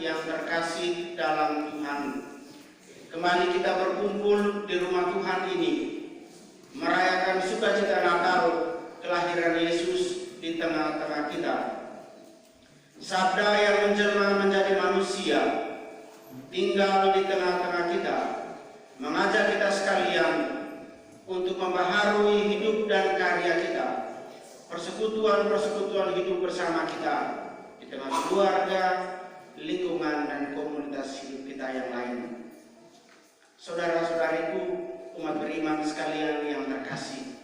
yang terkasih dalam Tuhan, kembali kita berkumpul di rumah Tuhan ini, merayakan sukacita Natal kelahiran Yesus di tengah-tengah kita. Sabda yang menjelma menjadi manusia, tinggal di tengah-tengah kita, mengajak kita sekalian untuk membaharui hidup dan karya kita, persekutuan-persekutuan hidup bersama kita di tengah keluarga, lingkungan, dan komunitas hidup kita yang lain. Saudara-saudariku, umat beriman sekalian yang terkasih,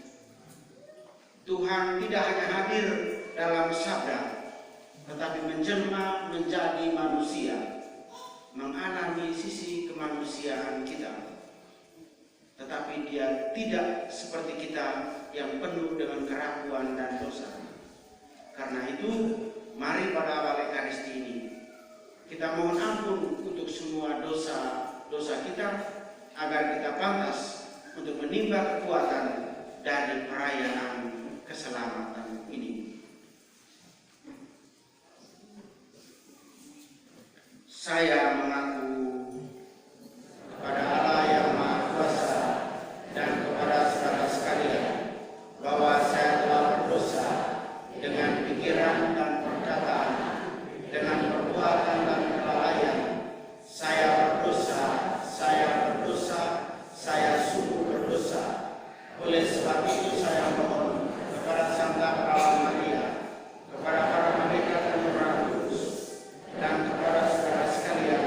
Tuhan tidak hanya hadir dalam sabda, tetapi menjelma menjadi manusia, mengalami sisi kemanusiaan kita. Tetapi Dia tidak seperti kita yang penuh dengan keraguan dan dosa. Karena itu, mari pada awal Ekaristi ini kita mohon ampun untuk semua dosa-dosa kita, agar kita pantas untuk menimba kekuatan dari perayaan keselamatan ini. Saya mengaku kepada Allah yang Maha Kuasa dan kepada saudara sekalian bahwa saya telah berdosa dengan pikiran dan perkataan, dengan perbuatan dan kelalaian. Saya berdosa, saya sungguh berdosa. Oleh sebab itu saya mohon kepada Santa Perawan Maria, kepada para malaikat dan roh kudus, dan kepada saudara sekalian,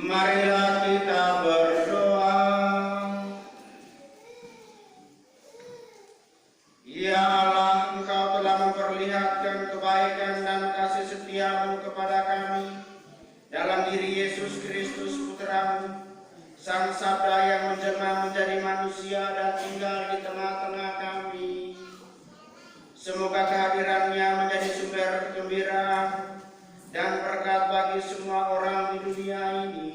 Marilah kita berdoa. Ya Allah, Engkau telah memperlihatkan kebaikan dan kasih setia-Mu kepada kami dalam diri Yesus Kristus Putra-Mu, Sang Sabda yang menjelma menjadi manusia dan tinggal di tengah-tengah kami. Semoga kehadirannya menjadi sumber kegembiraan dan berkat bagi semua orang di dunia ini.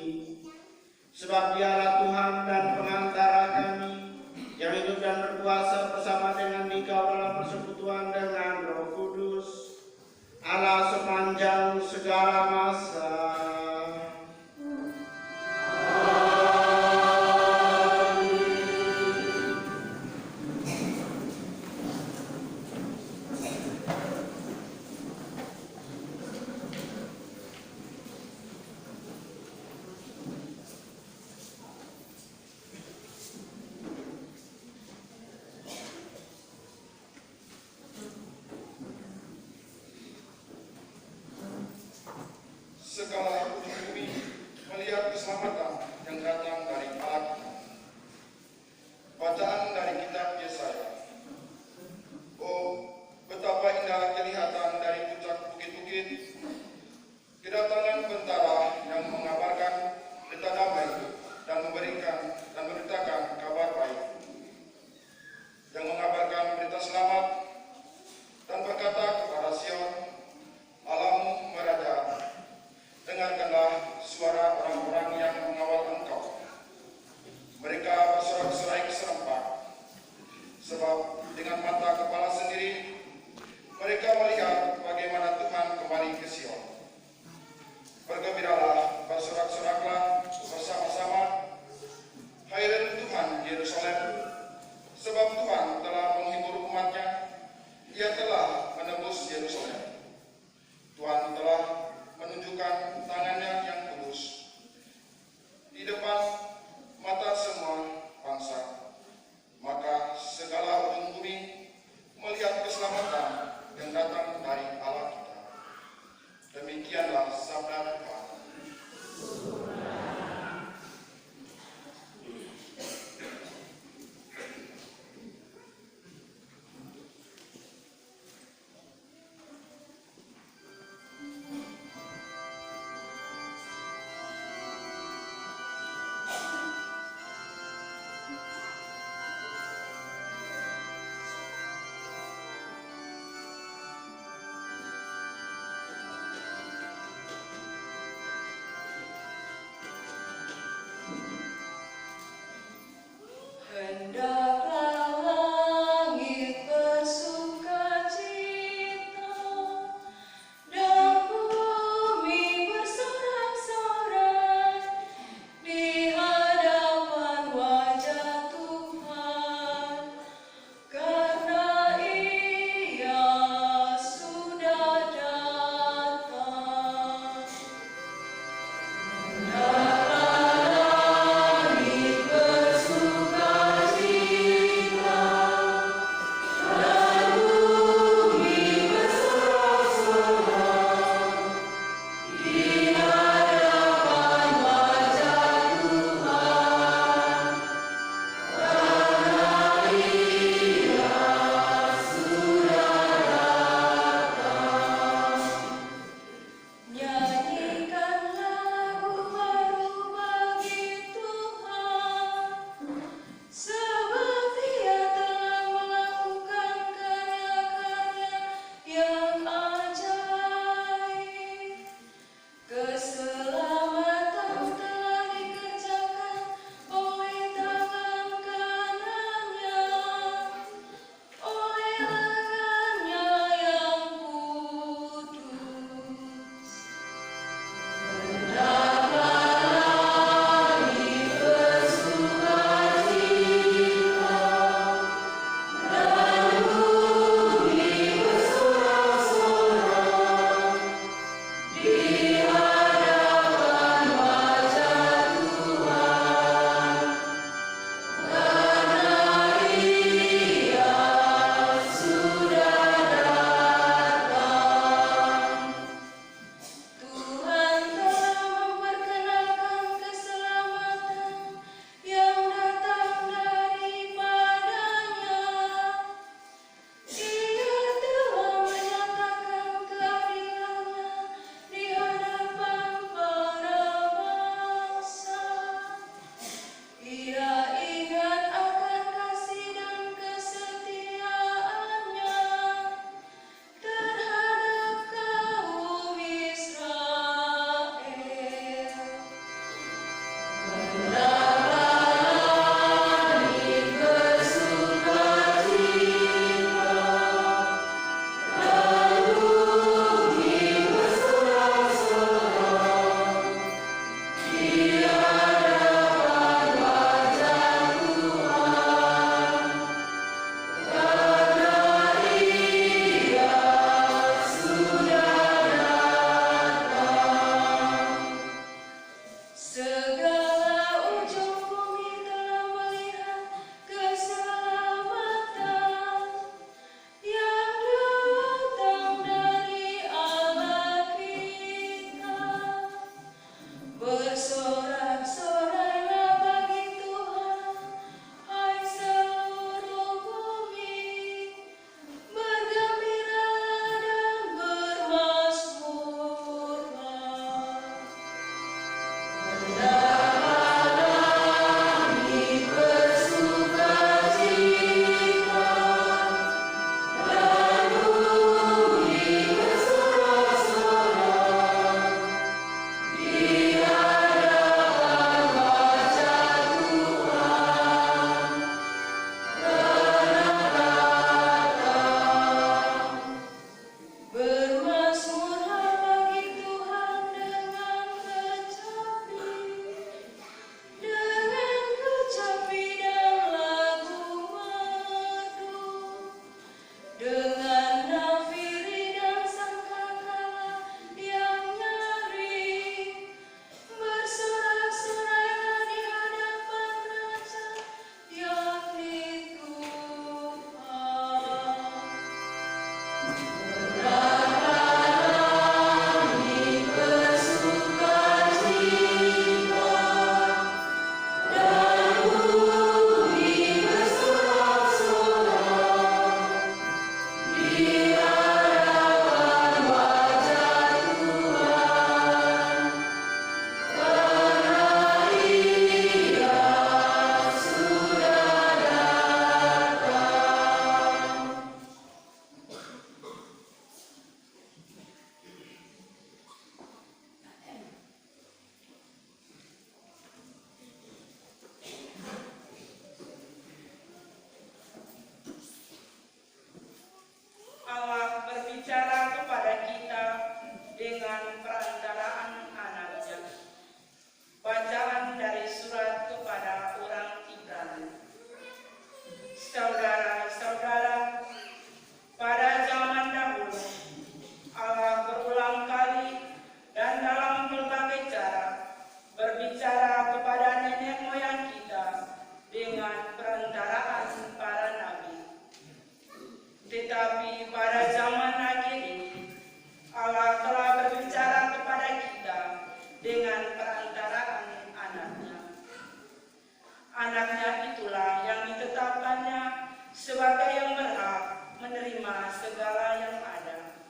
Sebab Dialah Tuhan dan pengantara kami, yang hidup dan berkuasa bersama dengan Dikau dalam persekutuan dengan Roh Kudus, Allah sepanjang segala masa. Allah telah berbicara kepada kita dengan perantaraan anaknya. Anaknya itulah yang ditetapkannya sebagai yang berhak menerima segala yang ada.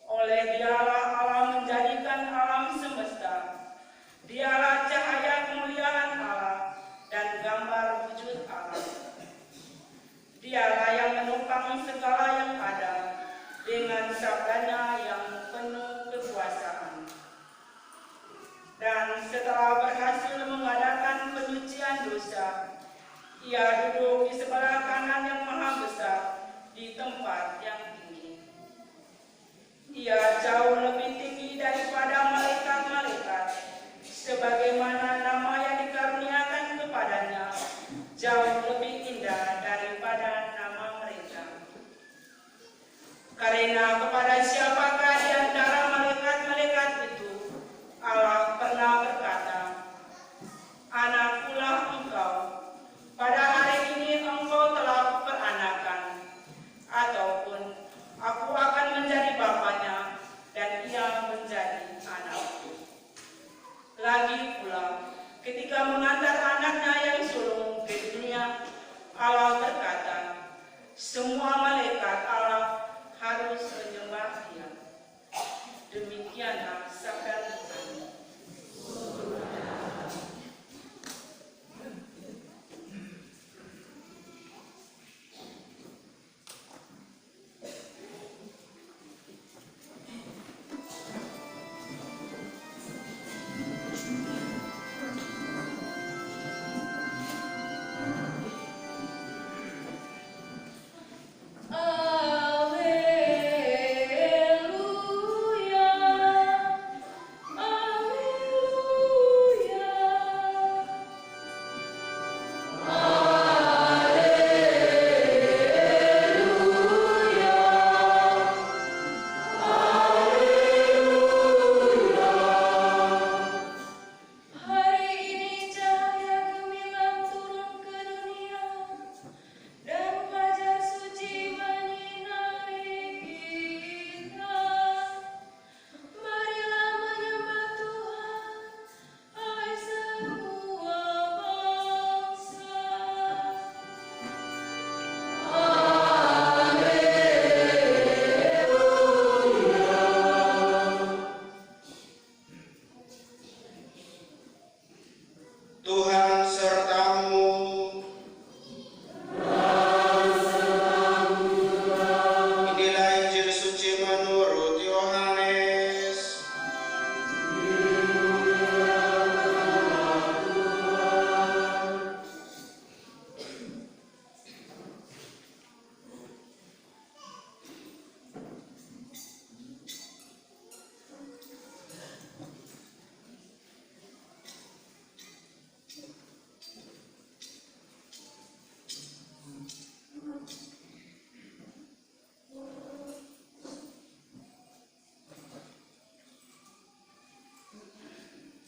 Oleh Dialah Allah menjadikan alam semesta. Dialah cahaya kemuliaan Allah dan gambar wujud Allah. Dialah yang menopang segala yang ada dengan sabdanya yang penuh kekuasaan. Dan setelah berhasil mengadakan penyucian dosa, Ia duduk di sebelah kanan yang maha besar di tempat yang tinggi. Ia jauh lebih tinggi daripada malaikat-malaikat, sebagaimana nama yang dikaruniakan kepadanya jauh lebih indah daripada nama mereka. Karena kepada siapakah di antara malaikat-malaikat itu Allah pernah berkata, "Anakkulah engkau, pada hari ini engkau telah peranakan," ataupun "Aku akan menjadi bapaknya dan ia menjadi anakku." Lagi pula, ketika mengantar anaknya yang sulung ke dunia, Allah berkata, "Semua malaikat Allah harus menyembah Dia." Demikianlah sabda Tuhan.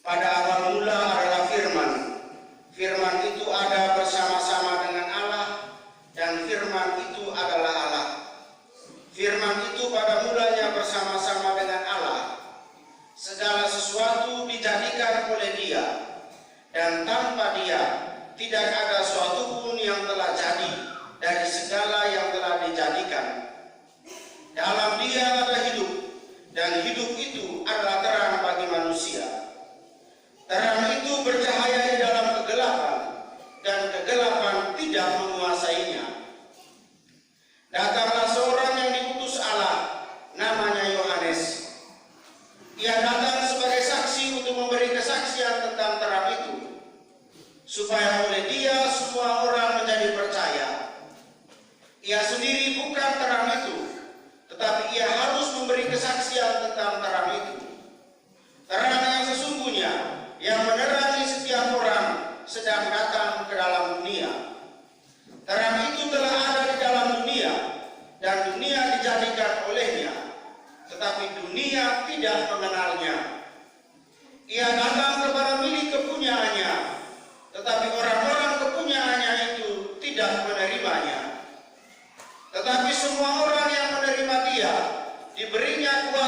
Pada awal mula adalah firman. Firman itu ada bersama-sama dengan Allah, dan firman itu adalah Allah. Firman itu pada mulanya bersama-sama dengan Allah. Segala sesuatu dijadikan oleh Dia, dan tanpa Dia tidak ada suatu pun yang telah jadi dari segala yang telah dijadikan. Dalam Dia ada hidup, dan hidup itu adalah terang bagi manusia. Terang itu bercahaya di dalam kegelapan, dan kegelapan tidak menguasainya. Datanglah seorang yang diutus Allah, namanya Yohanes. Ia datang sebagai saksi untuk memberi kesaksian tentang terang itu, supaya oleh Dia semua orang menjadi percaya. Ia sendiri bukan terang itu, tetapi Ia harus memberi kesaksian tentang terang itu. Terang yang sesungguhnya, yang menerangi setiap orang sedang datang ke dalam dunia. Terang itu telah ada di dalam dunia, dan dunia dijadikan olehnya, tetapi dunia tidak mengenalnya. Ia datang kepada milik kepunyaannya, tetapi orang-orang kepunyaannya itu tidak menerimanya. Tetapi semua orang yang menerima Dia, diberinya kuasa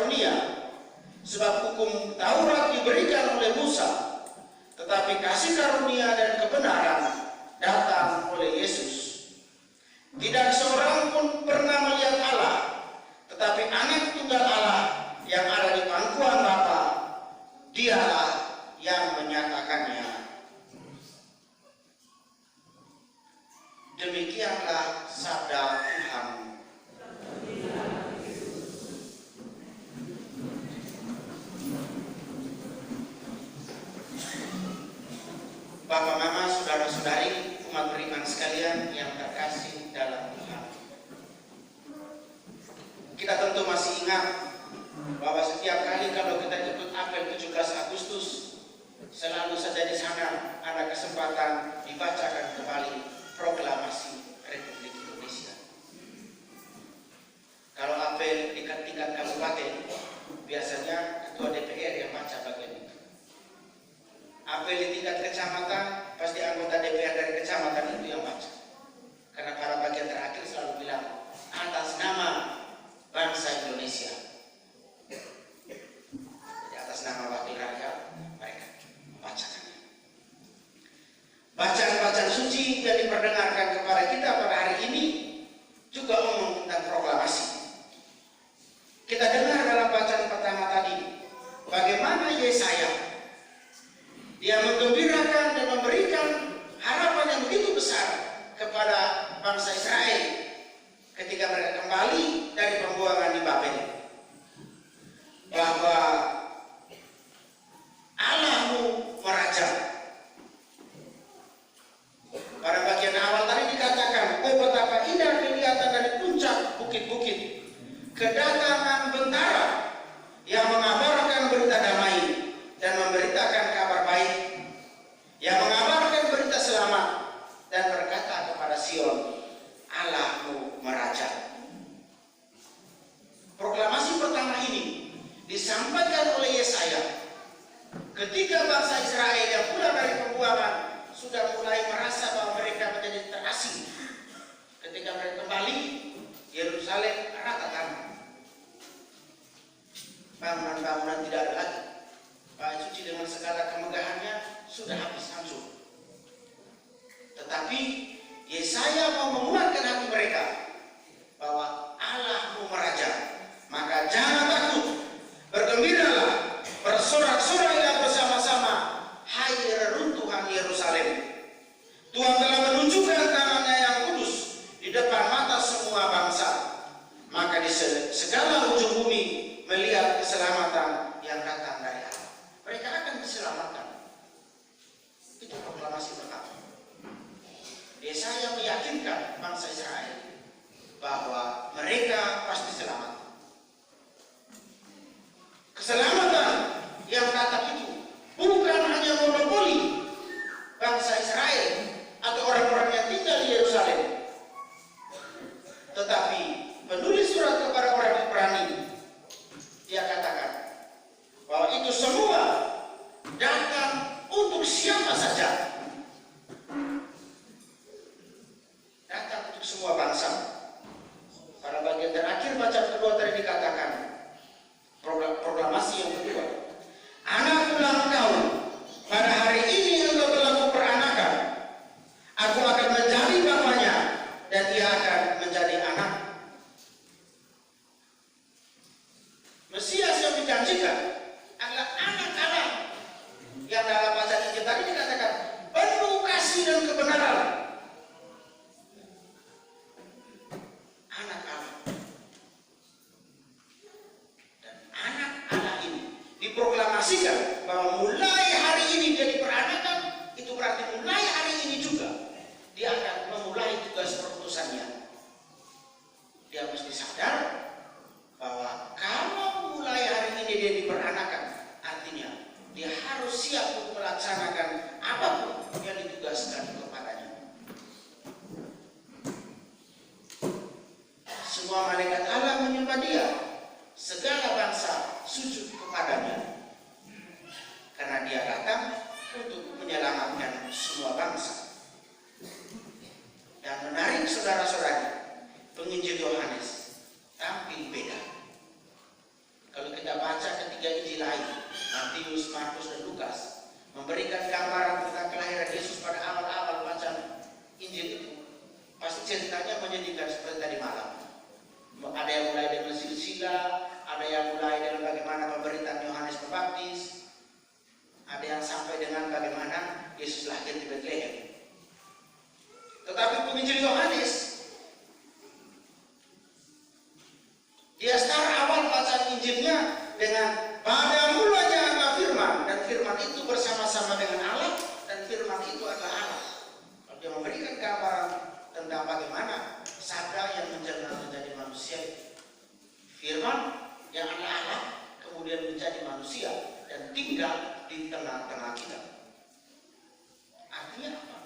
karunia, sebab hukum Taurat diberikan oleh Musa, tetapi kasih karunia dan kebenaran datang oleh Yesus. Tidak seorang pun pernah melihat Allah, tetapi Anak Tunggal Allah yang ada di pangkuan Bapa, Dialah yang menyatakannya. Demikianlah sabda Tuhan. Bapak, Mama, saudara-saudari, umat beriman sekalian yang terkasih dalam Tuhan. Kita tentu masih ingat bahwa setiap kali kalau kita ikut apel 17 Agustus, selalu saja di sana ada kesempatan dibacakan kembali proklamasi Republik Indonesia. Kalau apel di tingkat kabupaten, biasanya ketua DPR yang baca bagian itu. Apel di tingkat kecamatan, pasti anggota DPR dari kecamatan itu yang baca. Karena para bagian terakhir selalu bilang, atas nama bangsa Indonesia. Jadi atas nama wakil rakyat, mereka membacakan. Bacaan-bacaan suci yang diperdengarkan kepada kita pada hari ini juga umum tentang proklamasi. Kita dengar dalam bacaan pertama tadi, bagaimana Yesaya dia menggembirakan dan memberikan harapan yang begitu besar kepada bangsa Israel ketika mereka kembali dari pembuangan di Babel, bahwa Allahmu meraja. Pada bagian awal tadi dikatakan, oh betapa indah kelihatan dari puncak bukit-bukit kedatangan bentara yang mengabarkan berita damai dan memberitakan kabar baik, yang mengabarkan berita selamat dan berkata kepada Sion, Allahmu meraja. Proklamasi pertama ini disampaikan oleh Yesaya ketika bangsa Israel yang pulang dari pembuangan sudah mulai merasa bahwa mereka menjadi terasing. Ketika mereka kembali, Yerusalem rata tanah, bangunan-bangunan tidak ada lagi. Bait suci dengan segala kemegahannya sudah habis hancur. Tetapi Yesaya mau menguatkan hati mereka bahwa Allahmu meraja. Maka jangan takut, bergembiralah, bersorak-soraklah bersama-sama, hai reruntuhan Yerusalem. Tuhan telah menunjukkan tangannya yang kudus di depan mata semua bangsa. Maka di segala ujung bumi melihat keselamatan yang datang dari Allah. Mereka akan diselamatkan. Itu proklamasi pertama. Yesaya meyakinkan bangsa Israel bahwa mereka pasti selamat. Keselamatan yang datang itu bukan hanya monopoli bangsa Israel atau orang-orang yang tinggal di Yerusalem, tetapi penulis surat kepada orang Ibrani, dia katakan bahwa itu semua datang untuk siapa saja. Datang untuk semua bangsa. Pada bagian terakhir bacaan kedua tadi dikatakan, proklamasi yang kedua, Anaklah engkau, pada hari ini engkau telah kuperanakan, aku akan menjadi bapaknya dan dia akan menjadi anak. Mesias yang dijanjikan adalah anak Allah yang dalam bacaan Injil tadi dikatakan penuh kasih dan kebenaran. Anak Allah. Dan anak Allah ini diproklamasikan bahwa mulai hari ini dia diperanakan, itu berarti mulai hari ini juga dia akan memulai tugas perutusannya. Dia mesti sadar bahwa kalau mulai hari ini dia diperanakan, artinya dia harus siap untuk melaksanakan apapun yang ditugaskan kepadanya. Semua malaikat Allah menyembah dia, segala bangsa sujud kepadanya, karena dia datang untuk menyelamatkan semua bangsa. Dan menarik saudara-saudari, penginjil Yohanes tampil beda. Kalau memberikan gambaran tentang kelahiran Yesus pada awal-awal bacaan Injil itu, pasti ceritanya menyedihkan seperti tadi malam. Ada yang mulai dengan silsilah, ada yang mulai dengan bagaimana pemberitaan Yohanes Pembaptis, ada yang sampai dengan bagaimana Yesus lahir di Betlehem. Tetapi penginjil Yohanes, dia start awal bacaan Injilnya dengan pada mulanya adalah firman, dan firman itu bersama-sama dengan Allah, dan firman itu adalah Allah. Dia memberikan gambaran tentang bagaimana sabda yang menjadi manusia, firman yang adalah Allah kemudian menjadi manusia dan tinggal di tengah-tengah kita. Artinya apa?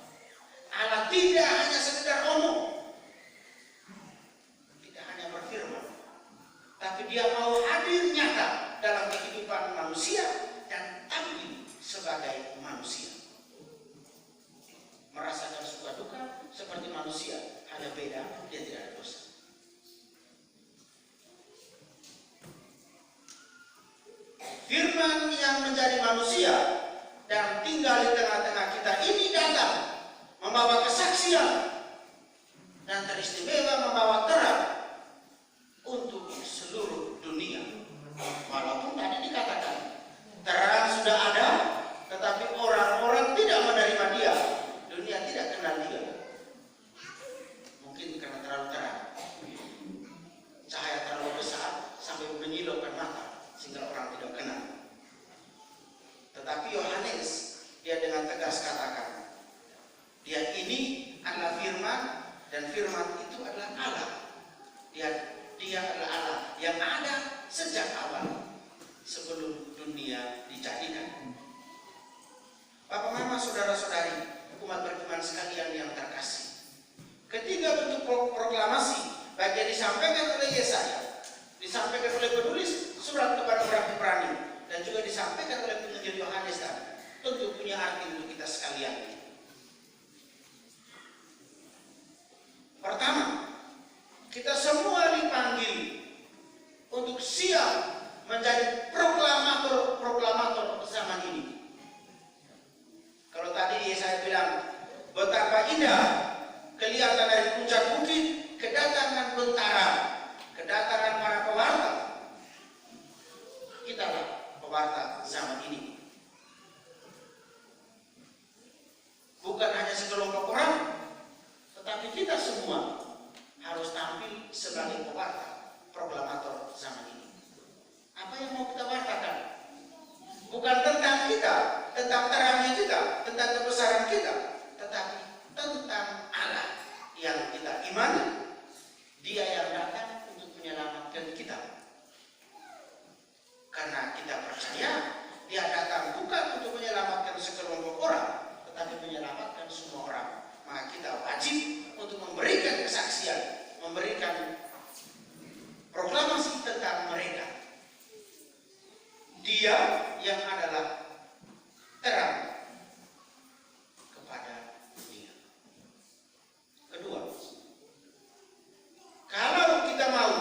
Allah tidak hanya sekedar ngomong, tidak hanya berfirman, tapi dia mau hadir nyata dalam kehidupan manusia dan tampil sebagai manusia. Merasakan suka duka seperti manusia, hanya beda dia tidak ada dosa. Firman yang menjadi manusia dan tinggal di tengah-tengah kita ini datang membawa kesaksian dan teristimewa membawa terang untuk seluruh dunia. Walaupun tadi dikatakan terang sudah ada, tetapi orang-orang tidak menerima dia. Dunia tidak kenal dia. Mungkin karena terlalu terang, cahaya terlalu besar sampai menyilaukan mata sehingga orang tidak kenal. Tetapi Yohanes, dia dengan tegas katakan, dia ini adalah firman, dan firman itu adalah Allah. Dia adalah Allah yang ada sejak awal sebelum dunia dijadikan. Bapak, mama, saudara-saudari, umat beriman sekalian yang terkasih, ketiga bentuk proklamasi, baik yang disampaikan oleh Yesaya, disampaikan oleh penulis surat kepada orang Ibrani, dan juga disampaikan oleh penginjil Yohanes tadi, tentu punya arti untuk kita sekalian. Pertama, kita semua dipanggil untuk siap menjadi proklamator zaman ini. Kalau tadi saya bilang betapa indah kelihatan dari puncak bukit kedatangan tentara, kedatangan para pewarta. Kitalah pewarta zaman ini. Bukan hanya sekelompok orang, tetapi kita semua harus tampil sebagai pewarta, proklamator zaman ini. Apa yang mau kita wartakan? Bukan tentang kita, tentang terangnya kita, tentang kebesaran kita, tetapi tentang Allah yang kita imani. Dia yang datang untuk menyelamatkan kita. Karena kita percaya dia datang bukan untuk menyelamatkan sekelompok orang, tetapi menyelamatkan semua orang. Maka kita wajib untuk memberikan kesaksian, memberikan proklamasi tentang mereka. Dia yang adalah terang kepada dunia. Kedua, kalau kita mau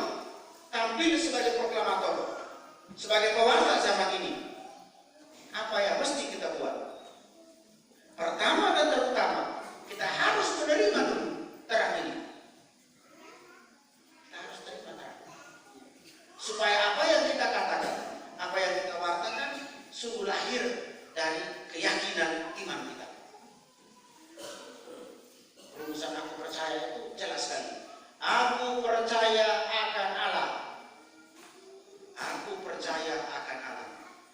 tampil sebagai proklamator, sebagai pewarta zaman ini, apa yang mesti kita buat? Pertama dan terutama, kita harus menerima dulu terang ini. Kita harus terima terang, supaya apa yang kita katakan, apa yang kita wartakan sungguh lahir dari keyakinan iman kita. Rumusan aku percaya itu jelas sekali. Aku percaya akan Allah. Aku percaya akan Allah.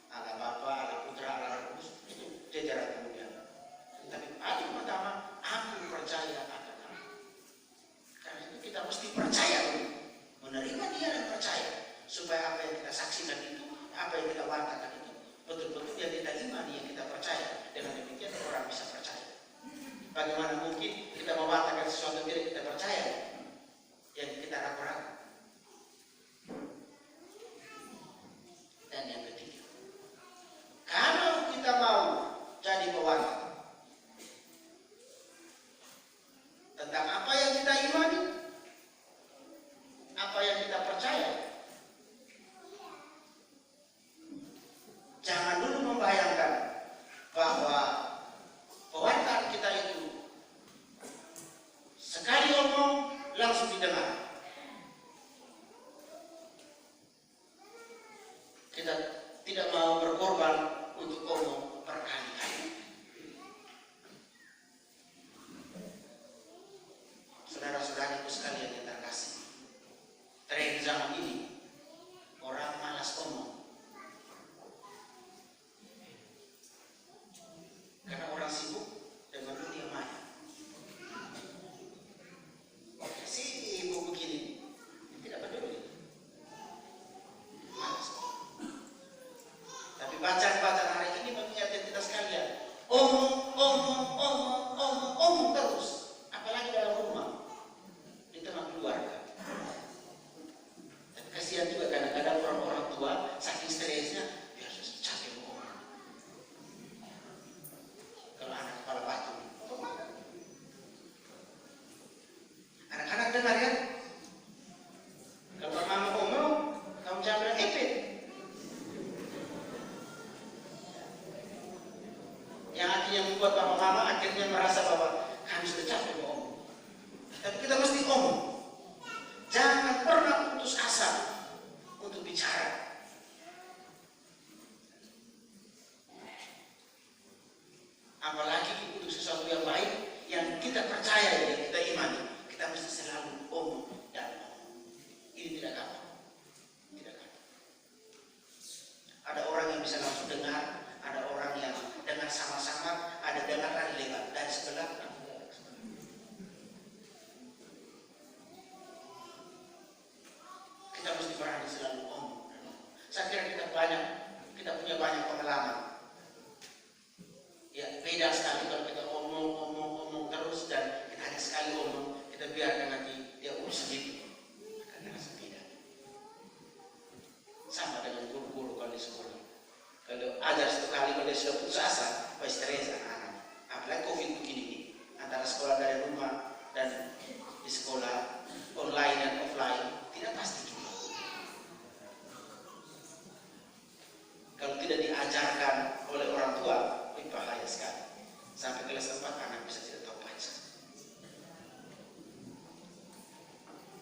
Allah Bapa, Allah Putra, Allah Roh Kudus, itu jajaran kemudian. Tapi paling pertama, aku percaya akan Allah. Karena itu kita mesti percaya dulu, menerima dia dan percaya, supaya apa yang kita saksikan itu, apa yang kita wartakan itu, betul-betul yang kita imani, yang kita percaya. Dengan demikian orang bisa percaya. Bagaimana mungkin kita mewartakan sesuatu yang tidak kita percaya, yang kita ragu-ragu? Dan yang ketiga, kalau kita mau jadi pewarta tentang apa yang kita imani, apa yang kita percaya, jangan dulu membayangkan bahwa kita punya banyak pengalaman. Ya, beda sekali kalau kita omong terus dan kita hanya sekali omong, kita biarkan nanti dia urus sendiri. Karena rasa beda. Sama dengan guru-guru kalau di sekolah. Kalau ajar satu kali, kalau dia sudah putus asa, pasti stres anak-anak. Apalagi COVID begini nih, antara sekolah dari rumah dan di sekolah online dan offline tidak pasti gitu. Kalau tidak diajarkan oleh orang tua, lebih bahaya sekali. Sampai kelas 4 anak bisa tidak tahu baca.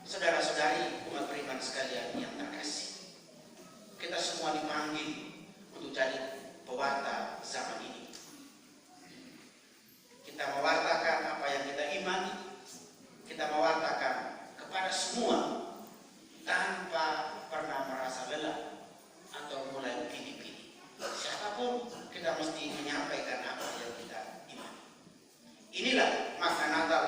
Saudara-saudari umat beriman sekalian yang terkasih, kita semua dipanggil untuk jadi pewarta zaman ini. Kita mewartakan apa yang kita imani, kita mewartakan kepada semua tanpa pernah merasa lelah atau mulai pilih-pilih. Siapapun kita mesti menyampaikan apa yang kita imani. Inilah makna Natal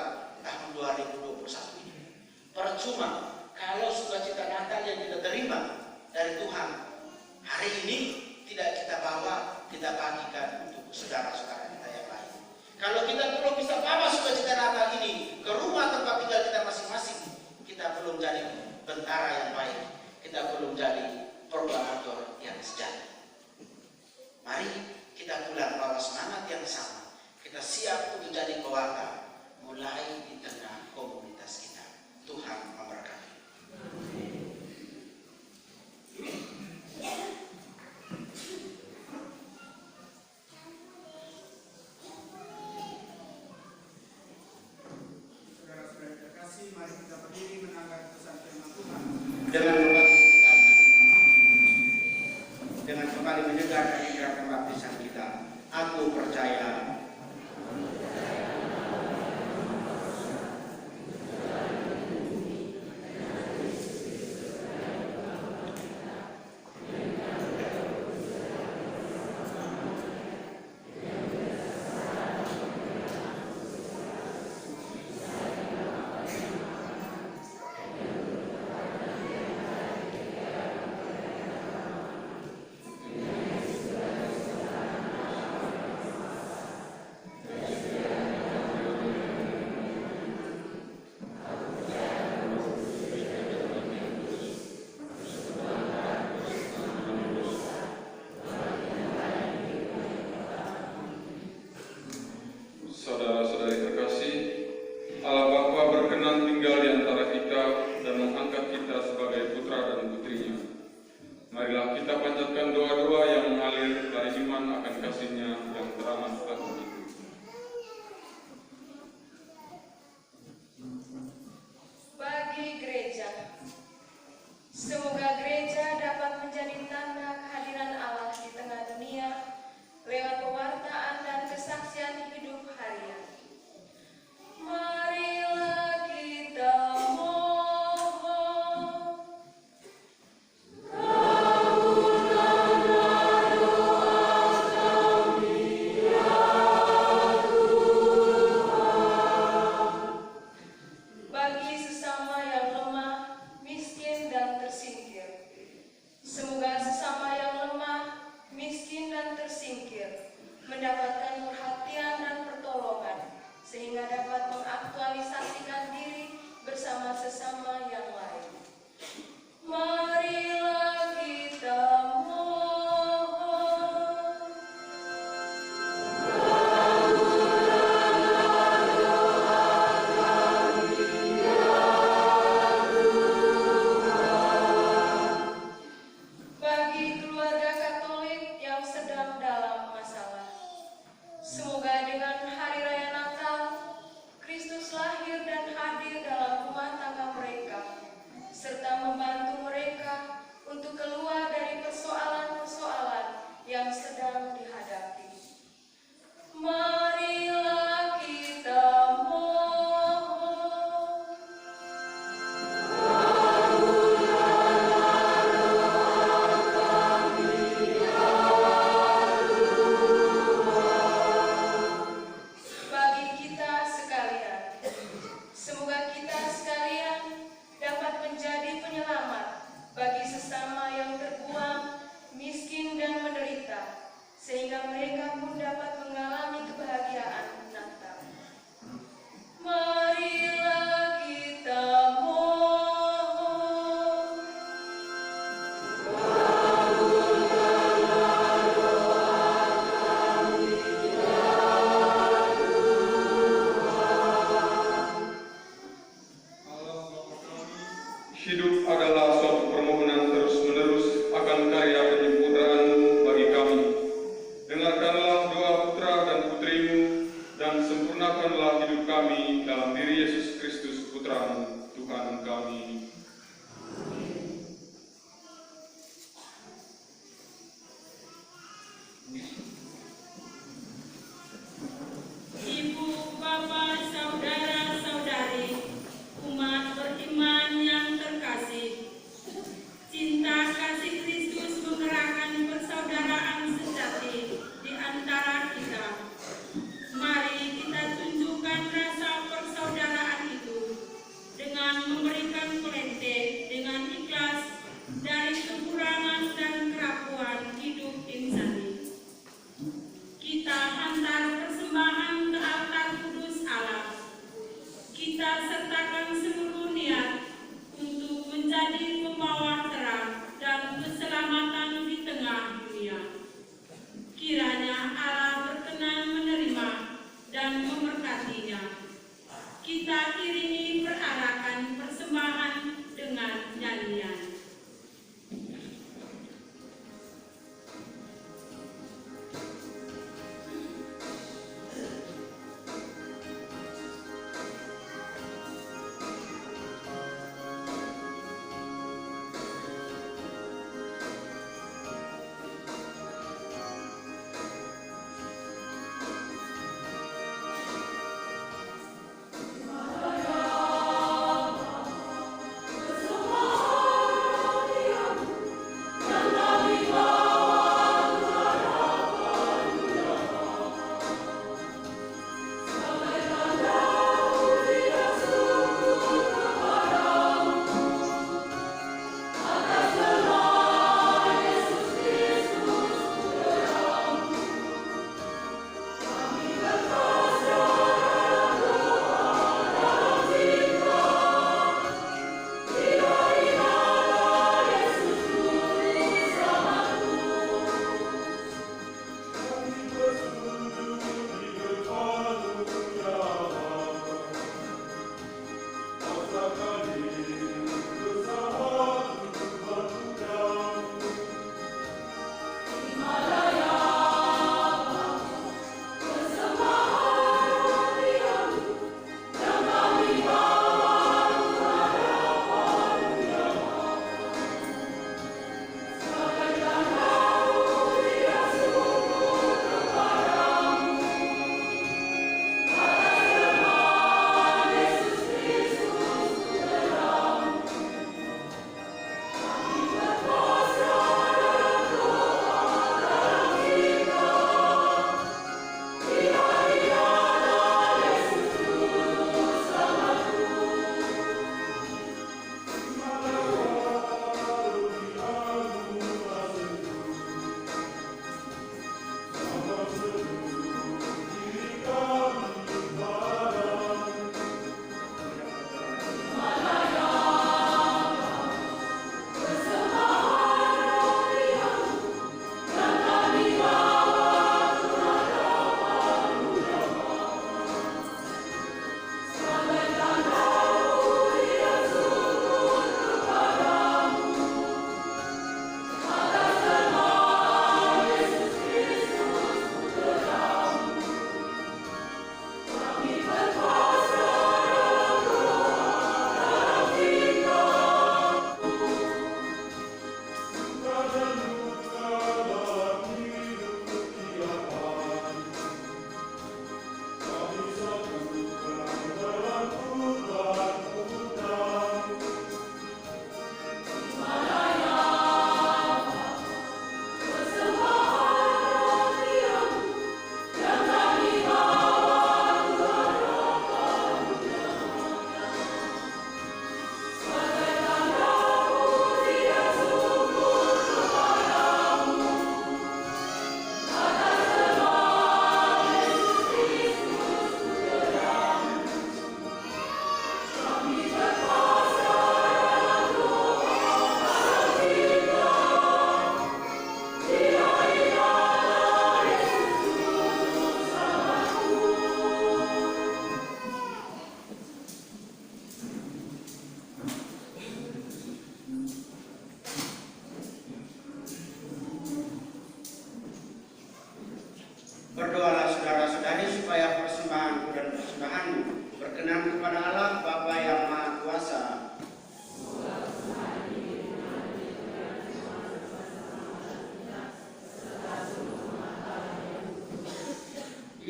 tahun 2021 ini. Percuma kalau sukacita Natal yang kita terima dari Tuhan hari ini tidak kita bawa, kita bagikan untuk saudara-saudara kita yang lain. Kalau kita belum bisa bawa sukacita Natal ini ke rumah tempat tinggal kita masing-masing, kita belum jadi bentara yang baik, kita belum jadi proklamator yang sejati. Mari kita pulang bawa semangat yang sama. Kita siap untuk jadi pewarta mulai di tengah komunitas kita. Tuhan memberkati. Saudara-saudara terkasih, mari kita berdiri menanggapi pesan firman Tuhan. Dengan kembali menyegarkan gerakan baptisan kita. Aku percaya Saudara-saudari terkasih, Allah Bapa berkenan tinggal di antara kita dan mengangkat kita sebagai putra dan putrinya. Marilah kita panjatkan doa-doa yang mengalir dari iman akan kasih-Nya yang teramat agung itu. Bagi gereja, semoga gereja dapat menjadi tanda kehadiran Allah di tengah dunia lewat pewartaan dan kesaksian hidup harian. Marilah kita mohon. Bagi sesama yang lemah, miskin dan tersingkir. Semoga sesama yang lemah, miskin dan tersingkir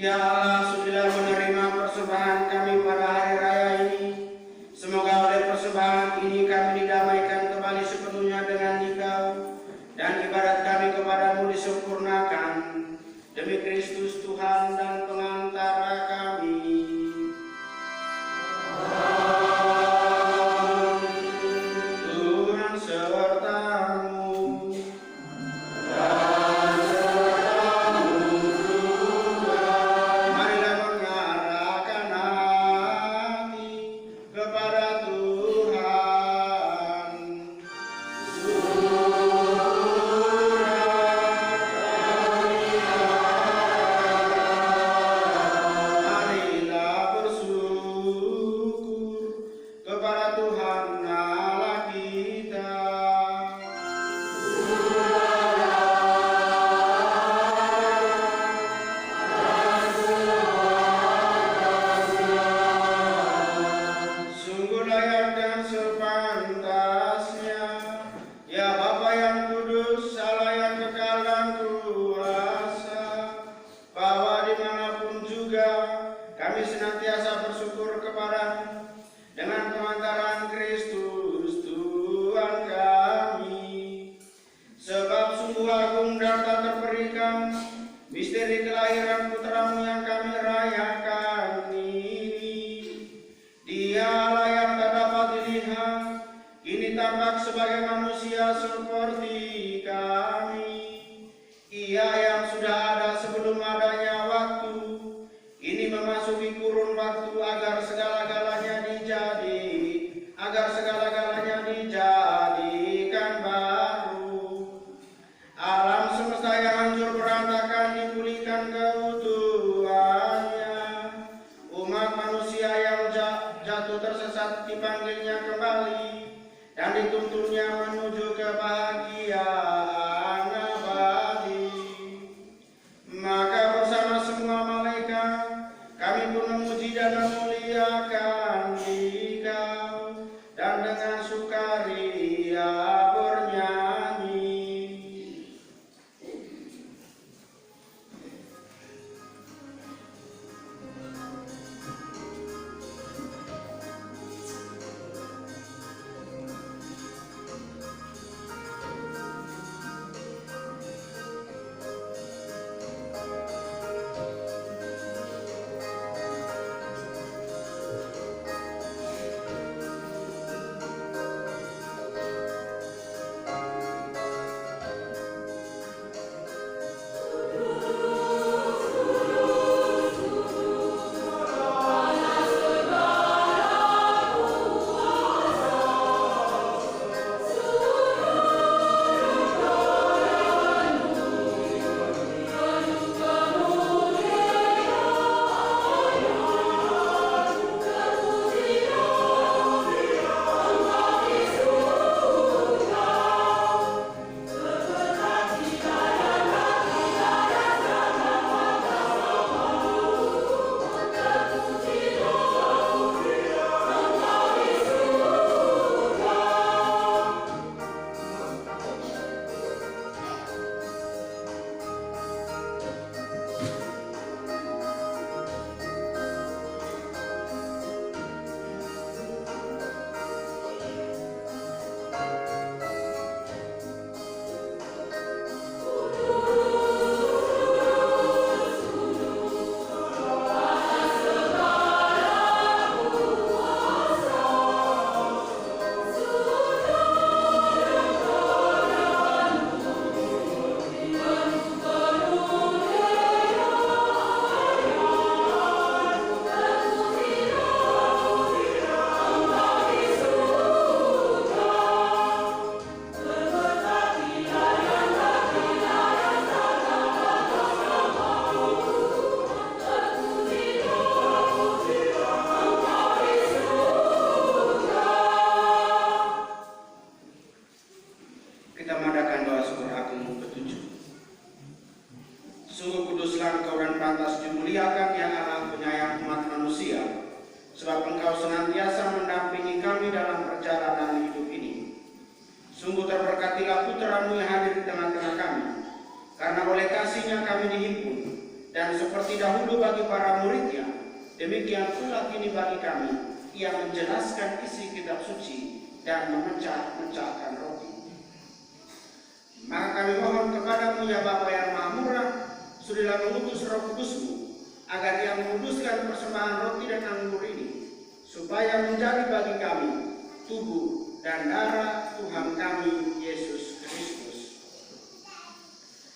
Ya Allah, sudah menerima persembahan kami pada hari raya ini. Semoga oleh persembahan ini kami didamaikan kembali sepenuhnya dengan Engkau, dan ibadat kami kepadamu disempurnakan. Demi Kristus Tuhan dan pengantara kami. Tuhan sertamu. Marilah mengarahkan hati kepada Tuhan. Marilah bersyukur kepada Tuhan Allah kita. Sungguh layak dan sepantasnya, ya Bapa yang kudus, Allah yang kekal dan kuasa, bahwa dimanapun juga kami senantiasa bersyukur kepadamu dengan pengantaran Kristus Tuhan kami. Sebab sungguh agung dan tak terperikan misteri kelahiran putramu yang kami rayakan ini. Dialah yang tak dapat dilihat, kini tampak sebagai manusia seperti kami. Ia yang sudah ada sebelum adanya waktu, ini memasuki kurun waktu agar segala-galanya dijadikan baru. Alam semesta yang hancur berantakan dipulihkan keutuhannya. Umat manusia yang jatuh tersesat dipanggilnya kembali dan dituntunnya menuju kebahagiaan abadi. Maka bersama semua malaikat kami pun memuji dan memuliakan Dikau, dan dengan sukaria bernyanyi. sebab Engkau senantiasa mendampingi kami dalam perjalanan hidup ini. Sungguh terberkatilah putra-Mu yang hadir di tengah-tengah kami, karena oleh kasih-Nya kami dihimpun, Dan seperti dahulu bagi para muridnya, demikian pula kini bagi kami, ia menjelaskan isi kitab suci dan memecah-mecahkan roti. Maka kami mohon kepadamu ya Bapa yang Maha Murah, sudahlah mengutus Roh Kudus-Mu, agar ia menguduskan persembahan roti dan anggur ini, supaya menjadi bagi kami tubuh dan darah Tuhan kami Yesus Kristus.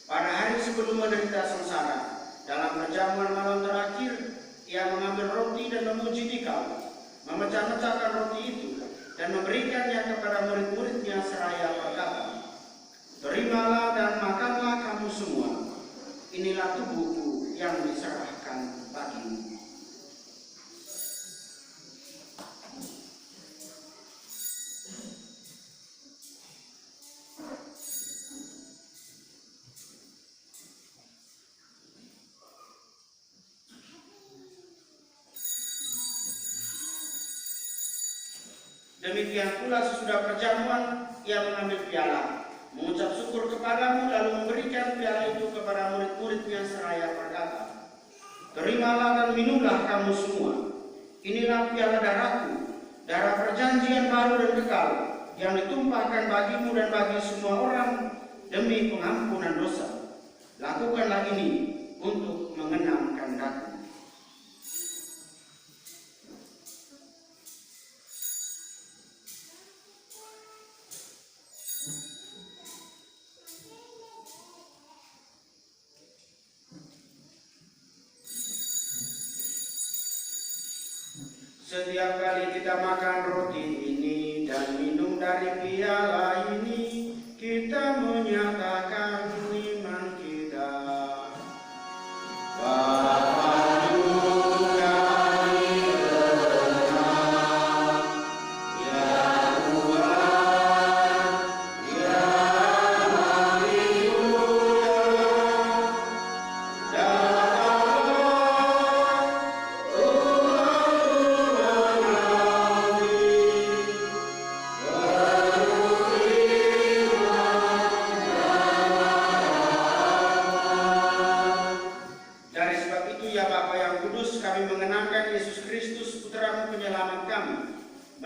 Pada hari sebelum menderita sengsara, dalam perjamuan malam terakhir, ia mengambil roti dan memuji Dikau, memecah-mecahkan roti itu, dan memberikannya kepada murid-muridnya seraya berkata, "Terimalah dan makanlah kamu semua, inilah tubuhku yang diserahkan bagimu." Demikian pula sesudah perjamuan, ia mengambil piala, mengucap syukur kepadamu, lalu memberikan piala itu kepada murid-muridnya seraya berkata, "Terimalah dan minumlah kamu semua. Inilah piala darahku, darah perjanjian baru dan kekal, yang ditumpahkan bagimu dan bagi semua orang demi pengampunan dosa. Lakukanlah ini untuk mengenangkan aku." Setiap kali kita makan roti ini dan minum dari piala ini, kita menyatakan iman kita. Bapa juga dikenal, ya Tuhan, ya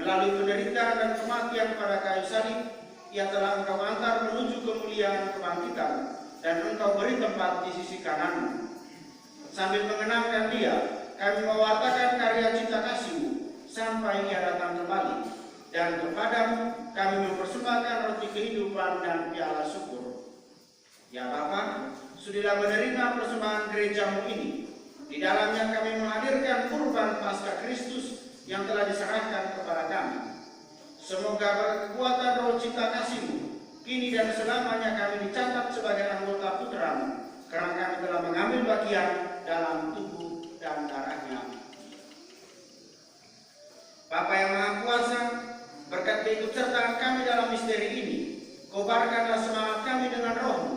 melalui penderitaan dan kematian pada kayu salib, ia telah engkau antar menuju kemuliaan kebangkitan, dan engkau beri tempat di sisi kananmu. Sambil mengenangkan dia, kami mewartakan karya cipta kasih-Mu sampai ia datang kembali, dan kepadamu kami mempersembahkan roti kehidupan dan piala syukur. Ya Bapa, sudahlah menerima persembahan gereja-Mu ini. Di dalamnya kami menghadirkan kurban Paskah Kristus yang telah diserahkan kepada kami. Semoga berkekuatan roh cipta kasih-Mu, kini dan selamanya kami dicatat sebagai anggota putra-Mu, karena kami telah mengambil bagian dalam tubuh dan darah-Nya. Bapa yang Maha Kuasa, berkat keikutsertaan kami dalam misteri ini, kobarkanlah semangat kami dengan Roh-Mu,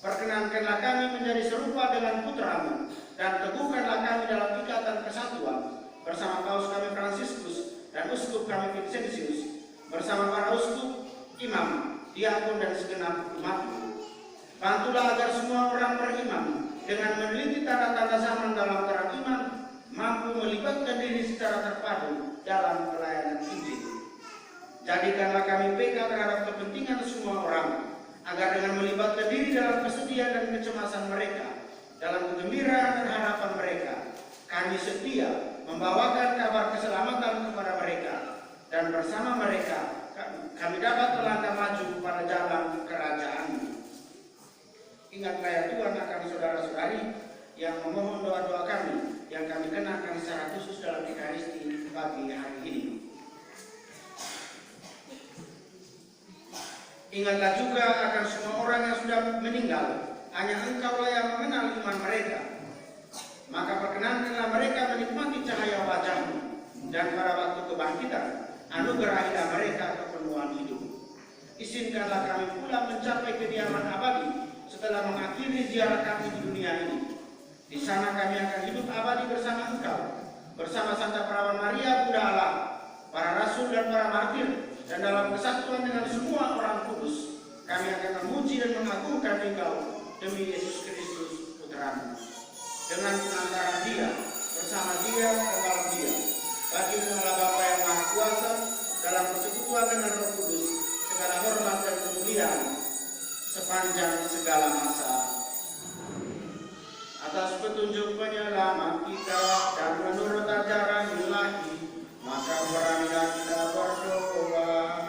perkenankanlah kami menjadi serupa dengan putra-Mu, dan teguhkanlah kami dalam ikatan kesatuan, bersama Paus kami Fransiskus dan Uskup kami Vincentius, bersama para uskup, imam, diakon dan segenap umat-Mu. Bantulah agar semua orang beriman dengan meneliti tanda-tanda zaman dalam terang iman, mampu melibatkan diri secara terpadu dalam pelayanan Injil. Jadikanlah kami peka terhadap kepentingan semua orang, agar dengan melibatkan diri dalam kesedihan dan kecemasan mereka, dalam kegembiraan dan harapan mereka, kami setia membawakan kabar keselamatan kepada mereka, dan bersama mereka kami dapat melangkah maju pada jalan kerajaan-Mu. Ingatlah ya Tuhan akan saudara-saudari yang memohon doa-doa kami yang kami kenakan secara khusus dalam Ekaristi pagi hari ini. Ingatlah juga akan semua orang yang sudah meninggal, hanya Engkau-lah yang mengenal iman mereka. Maka perkenankanlah mereka menikmati cahaya wajah-Mu, dan pada waktu kebangkitan, anugerahilah mereka kepenuhan hidup. Izinkanlah kami pula mencapai kediaman abadi setelah mengakhiri ziarah kami di dunia ini. Di sana kami akan hidup abadi bersama Engkau, bersama Santa Perawan Maria Bunda Allah, para rasul dan para martir, dan dalam kesatuan dengan semua orang kudus, kami akan memuji dan mengagungkan Engkau demi Yesus Kristus Putra-Mu. dengan pengantaran Dia, bersama Dia dan dalam Dia, bagi Allah Bapa yang Maha Kuasa, dalam persekutuan dengan Roh Kudus, segala hormat dan kemuliaan sepanjang segala masa. Atas petunjuk penyelamat kita dan menurut ajaran ilahi, maka beranilah kita berdoa.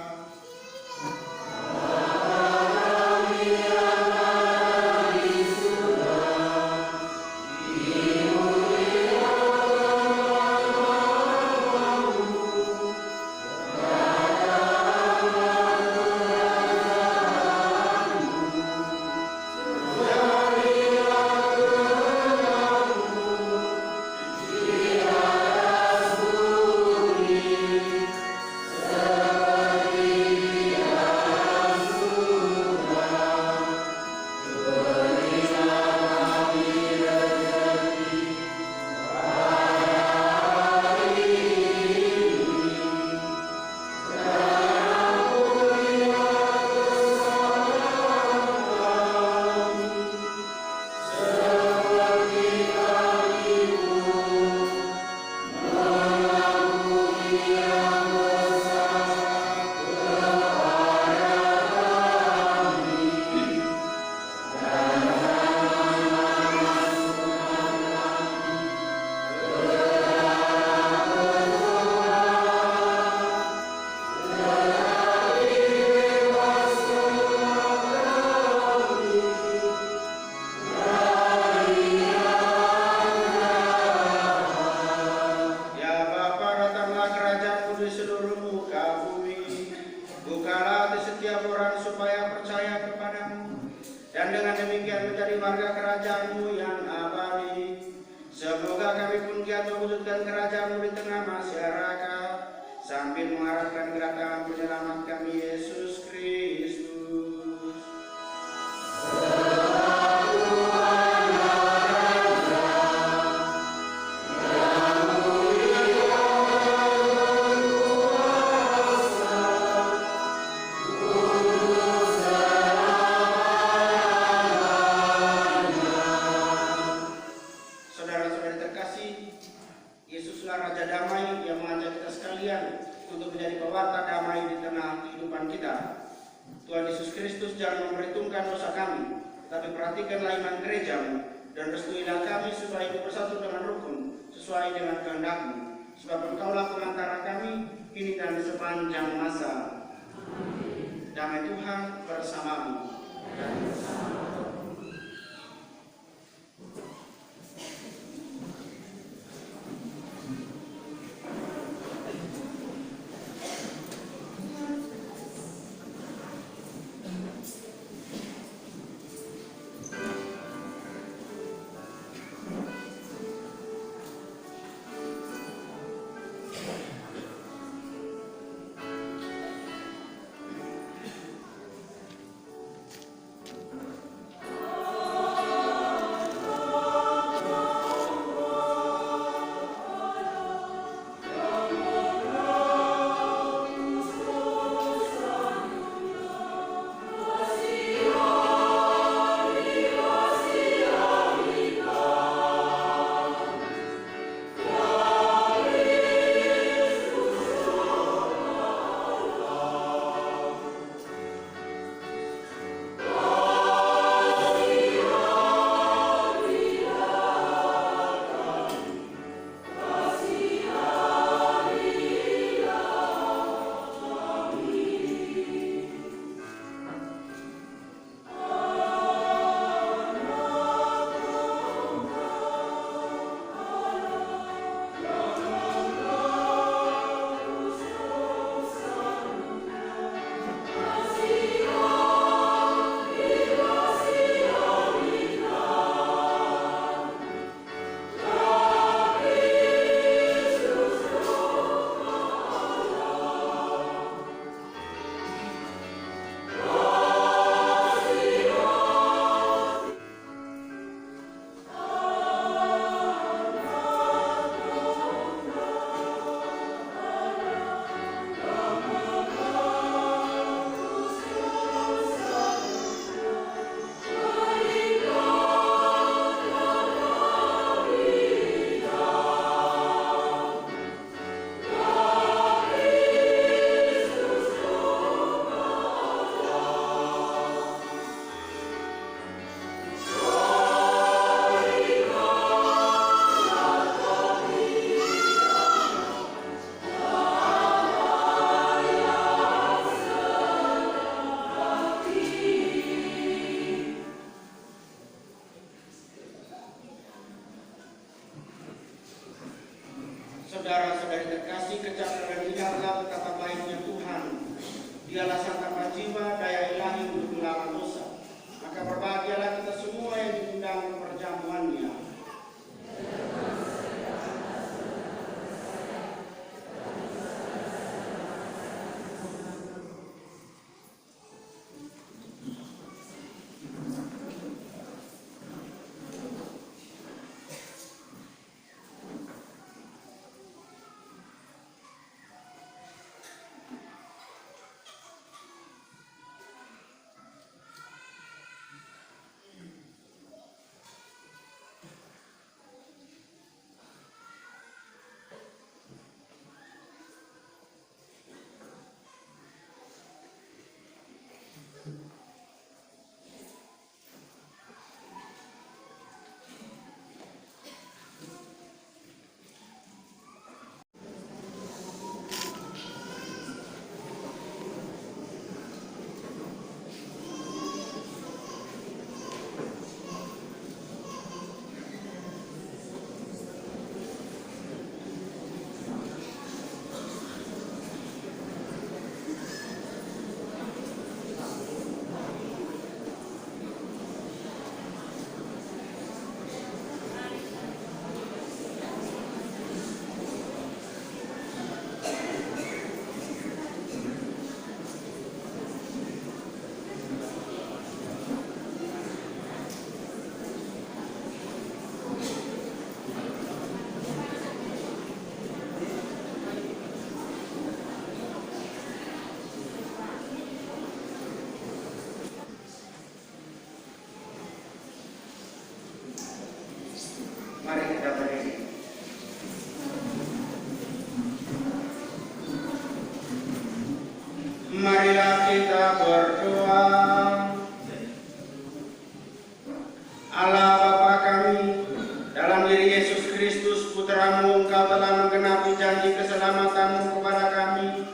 Allah Bapa kami, dalam diri Yesus Kristus Putra-Mu, Engkau telah menggenapi janji keselamatan-Mu kepada kami.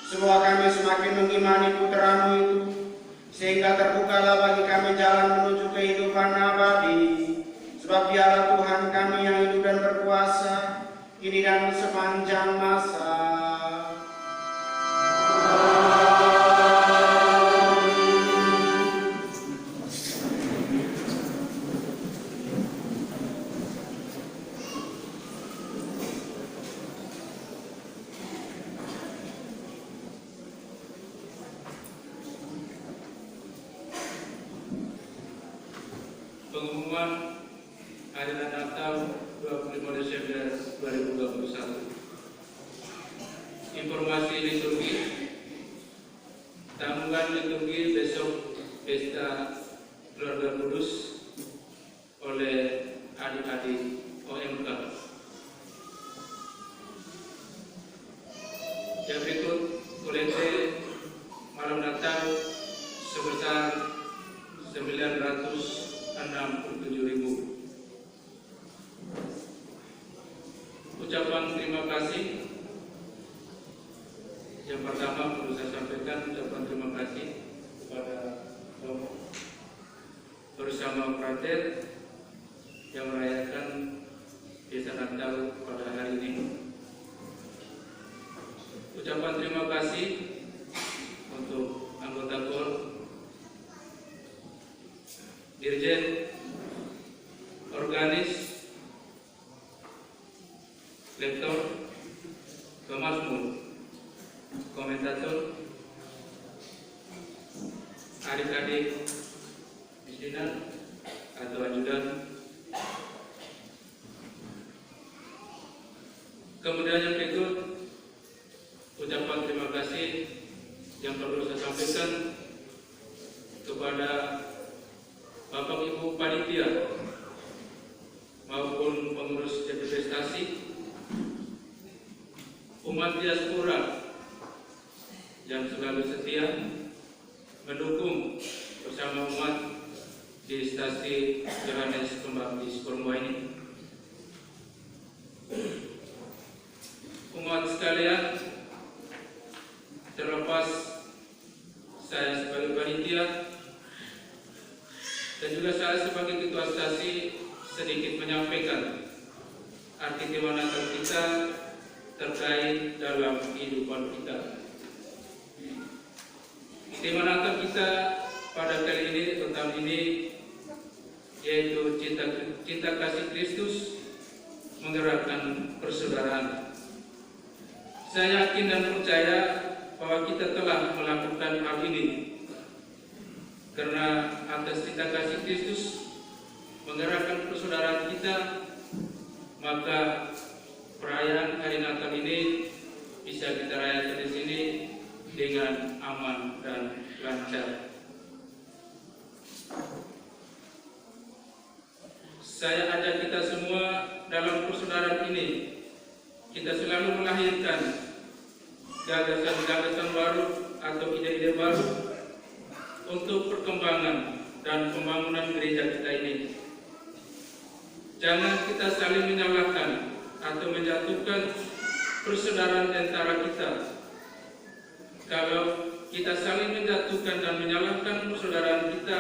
Semua kami semakin mengimani Putra-Mu itu, sehingga terbukalah bagi kami jalan menuju kehidupan abadi. Sebab Dialah Tuhan kami yang hidup dan berkuasa, kini dan sepanjang masa. Pengumuman Hari Natal 25 Desember 2021. Informasi liturgi. Tanggungan liturgi besok Pesta Keluarga Kudus oleh adik-adik OMK. Yang berikut kolekte malam Natal sebesar 967.000. Ucapan terima kasih. Yang pertama perlu saya sampaikan ucapan terima kasih kepada Romo bersama Frater yang merayakan Pesta Natal pada hari ini. Ucapan terima kasih untuk anggota KOR, Dirjen, Organis, Lektor, Pemasmur, Komentator, adik-adik misinan atau ajudan. Kemudian yang berikut ucapan terima kasih yang perlu saya sampaikan kepada Bapak Ibu Panitia maupun pengurus investasi, umat diaspora yang selalu setia mendukung bersama umat di stasi Johannes Pembaptis Kormo ini. Umat sekalian, terlepas saya sebagai panitia dan juga saya sebagai ketua stasi sedikit menyampaikan arti tema Natal kita terkait dalam kehidupan kita. Tema Natal kita pada kali ini atau tahun ini yaitu cinta kasih Kristus menggerakkan persaudaraan. Saya yakin dan percaya bahwa kita telah melakukan hal ini karena atas cinta kasih Kristus menggerakkan persaudaraan kita, maka perayaan hari Natal ini bisa kita rayakan di sini dengan aman dan lancar. Saya ajak kita semua dalam persaudaraan ini, kita selalu melahirkan gagasan-gagasan baru atau ide-ide baru untuk perkembangan dan pembangunan gereja kita ini. Jangan kita saling menyalahkan atau menjatuhkan persaudaraan di antara kita. Kalau kita saling menjatuhkan dan menyalahkan persaudaraan kita,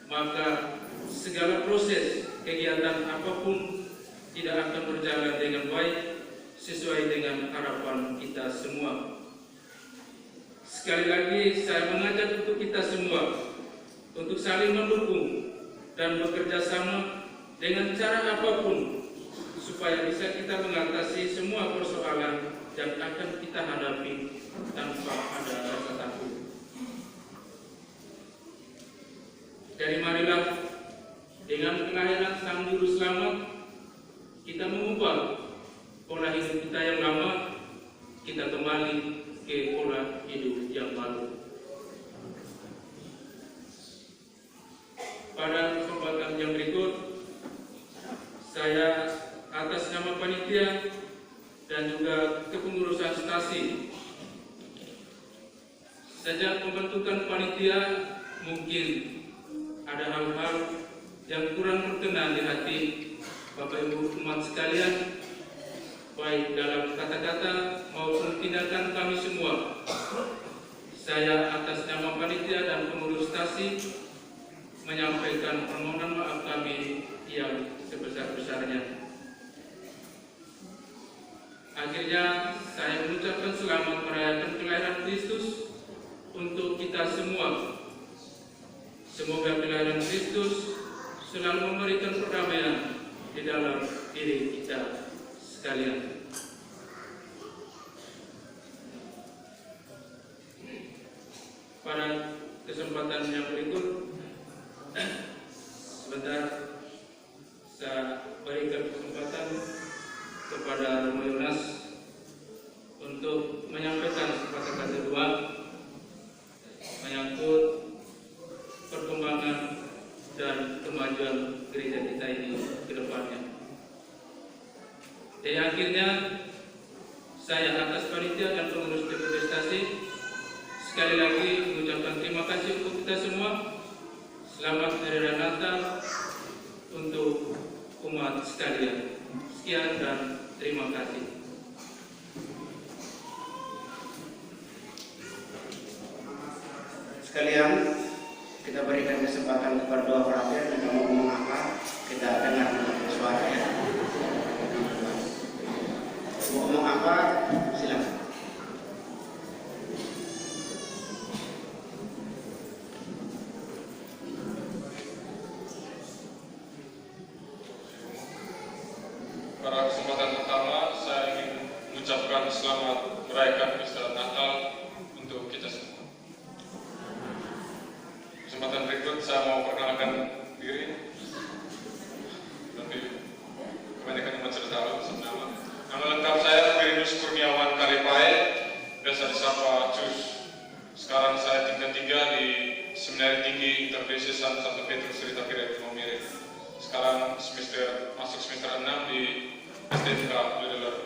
maka segala proses kegiatan apapun tidak akan berjalan dengan baik sesuai dengan harapan kita semua. Sekali lagi saya mengajak untuk kita semua untuk saling mendukung dan bekerja sama dengan cara apapun supaya bisa kita mengatasi semua persoalan yang akan kita hadapi tanpa ada rasa takut. Jadi marilah dengan kelahiran Sang Juru Selamat kita mengubah pola hidup kita yang lama, kita kembali ke pola hidup yang baru. Pada kesempatan yang berikut, saya atas nama panitia dan juga kepengurusan stasi, sejak pembentukan panitia mungkin ada hal-hal yang kurang berkenan di hati Bapak Ibu umat sekalian, baik dalam kata-kata maupun tindakan kami semua, saya atas nama panitia dan pengurus stasi menyampaikan permohonan maaf kami yang sebesar-besarnya. Akhirnya saya mengucapkan selamat merayakan kelahiran Kristus untuk kita semua. Semoga kelahiran Kristus selalu memberikan perdamaian di dalam diri kita sekalian. Pada kesempatan yang berikut, sebentar saya berikan kesempatan kepada Romo Yonas untuk menyampaikan kata-kata kedua menyangkut perkembangan dan kemajuan gereja kita ini ke depannya. Dan akhirnya saya atas panitia dan pengurus DPP Stasi sekali lagi mengucapkan terima kasih untuk kita semua. Selamat Hari Raya Natal untuk umat sekalian. Sekian dan terima kasih. Sekalian, kita berikan kesempatan kepada doa frater, dan mau ngomong apa kita dengar suara ya. Mau ngomong apa silakan. Pada kesempatan pertama, saya ingin mengucapkan selamat merayakan pesta Natal untuk kita semua. Kesempatan berikut saya mau perkenalkan diri. Tapi kebanyakan umat sudah tahu nama. Nama lengkap saya Firdaus Kurniawan Kalipai, biasa disapa Cus. Sekarang saya tingkat 3 di Seminari Tinggi Interdiocesan Santo Petrus Rita Piret Maumere. Sekarang masuk semester 6 di STFK Ledeler.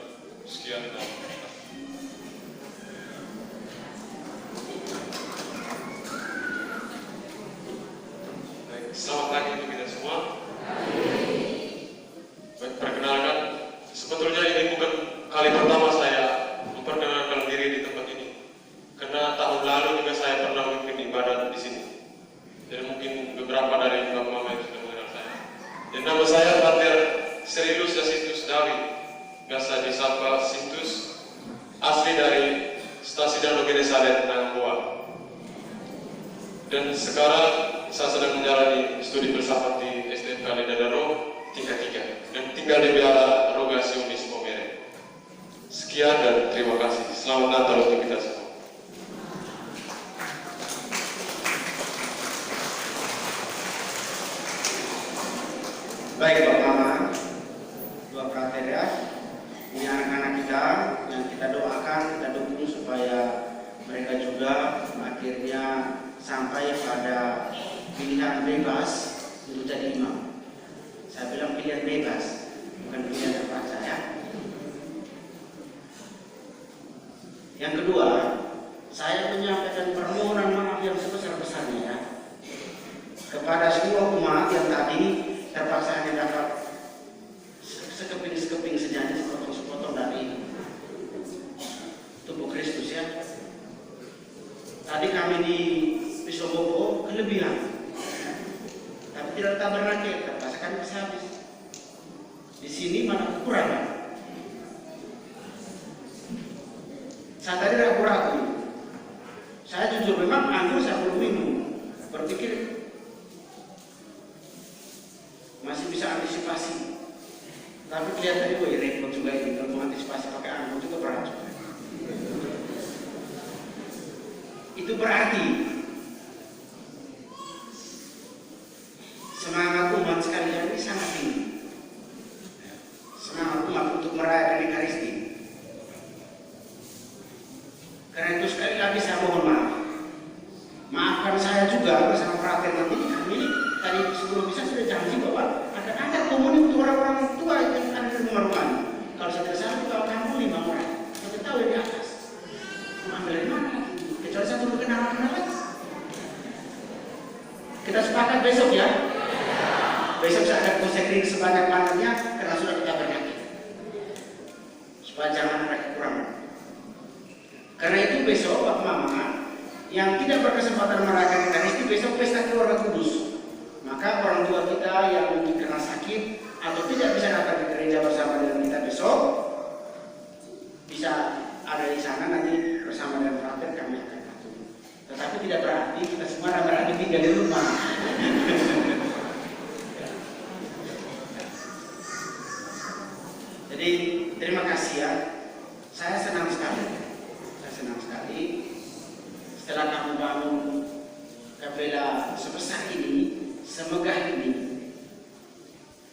Sekian dan baik, selamat pagi untuk kita semua. Baik, perkenalkan, sebetulnya ini bukan kali pertama saya memperkenalkan diri di tempat ini, karena tahun lalu juga saya pernah memimpin ibadat di sini. Jadi mungkin beberapa dari bapak mama yang sudah mengenal saya. Dan nama saya Pater Serilus Yasintus Dawi, biasa disapa Sintus, asli dari Stasi Danau Genesaret Nangboa. Dan sekarang saya sedang menjalani studi filsafat di STFK Ledadaro tingkat 3 dan tinggal di Biara Rogasionis Maumere. Sekian dan terima kasih. Selamat Natal untuk kita semua. Baik Bapak Mama, dua frater ya. Ini anak-anak kita yang kita doakan, kita dukung supaya mereka juga akhirnya sampai pada pilihan bebas untuk jadi imam. Saya bilang pilihan bebas, bukan pilihan terpaksa ya. Yang kedua, saya menyampaikan permohonan maaf yang sebesar-besarnya ya, kepada semua umat yang tadi terpaksa hanya dapat sekeping-sekeping sejajar, sepotong-sepotong dari tubuh Kristus ya. Tadi kami di Pisobobo kelebihan, tapi tidak tabernakel, terpaksa kami habis. Di sini mana kekurangan. Saya tadi ragu-ragu. Saya jujur memang anggur saya belum minum. Berpikir masih bisa antisipasi. Tapi kelihatan juga repot juga ini kalau mengantisipasi pakai anggur juga berat juga. Itu berarti semangat umat sekalian ini sangat tinggi. Semangat umat untuk merayakan Ekaristi. Karena itu sekali lagi saya mohon maaf. Maafkan saya juga bersama frater nanti kami tadi sebelum bisa sudah janji bahwa akan ada komuni untuk orang-orang tua yang ada di rumah-rumah. Kalau saya tidak salah juga kamu 5 orang. Kita tahu yang di atas. Mengambil dari mana? Kecuali saya perlu kenalan lagi. Kita sepakat besok ya. besok saya akan konsekuensi sebanyak-banyaknya karena sudah kita berhati. Supaya jangan ada kekurangan. Karena itu besok Bapak Mama yang tidak berkesempatan merayakan Ekaristi besok pesta keluarga kudus. Maka orang tua kita yang mungkin kena sakit atau tidak bisa datang ke gereja bersama dengan kita besok bisa ada di sana nanti bersama dengan frater kami akan atur. Tetapi tidak berarti kita semua rame-rame tinggal di rumah. Jadi terima kasih ya. Saya senang sekali. Setelah kamu bangun kapela sebesar ini, semegah ini,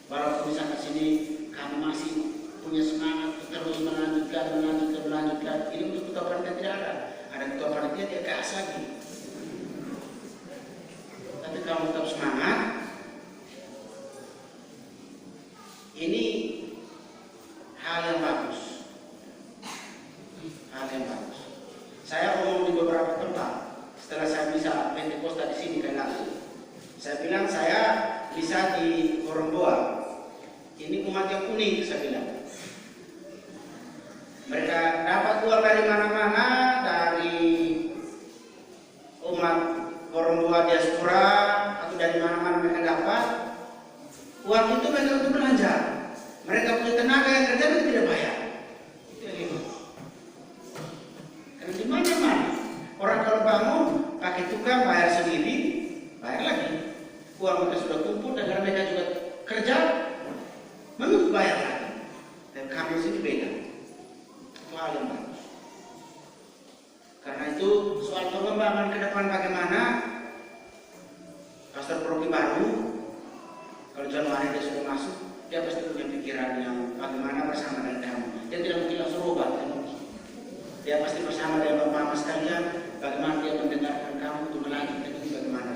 walaupun sampai sini kamu masih punya semangat terus melanjutkan. Ini untuk ketua panitia tidak ada. Ada ketua panitia dia gas lagi. Tapi kamu tetap semangat. Ini hal yang bagus. Saya ngomong di beberapa tempat. Setelah saya bisa Pentakosta di sini kan lalu. Saya bilang saya bisa di Koromboa. Ini umat yang unik saya bilang. Mereka dapat uang dari mana-mana, dari umat Koromboa diaspora atau dari mana-mana mereka dapat. Uang itu mereka untuk belanja. Mereka punya tenaga yang kerja itu tidak bayar. Itu yang itu. Karena di mana-mana orang kalau bangun pakai tukang bayar sendiri, bayar lagi. Uang mereka sudah kumpul dan mereka juga kerja, menurut bayar lagi. Dan kami sini beda. Itu hal yang bagus. Karena itu soal pengembangan ke depan bagaimana, Pastor Proki baru, kalau Januari dia sudah masuk, dia pasti punya pikiran yang bagaimana bersama dengan kamu. Dia tidak mungkin langsung rubah. Dia pasti bersama dengan Bapak Mama sekalian, bagaimana dia mendengarkan kamu untuk melanjutkan ini bagaimana.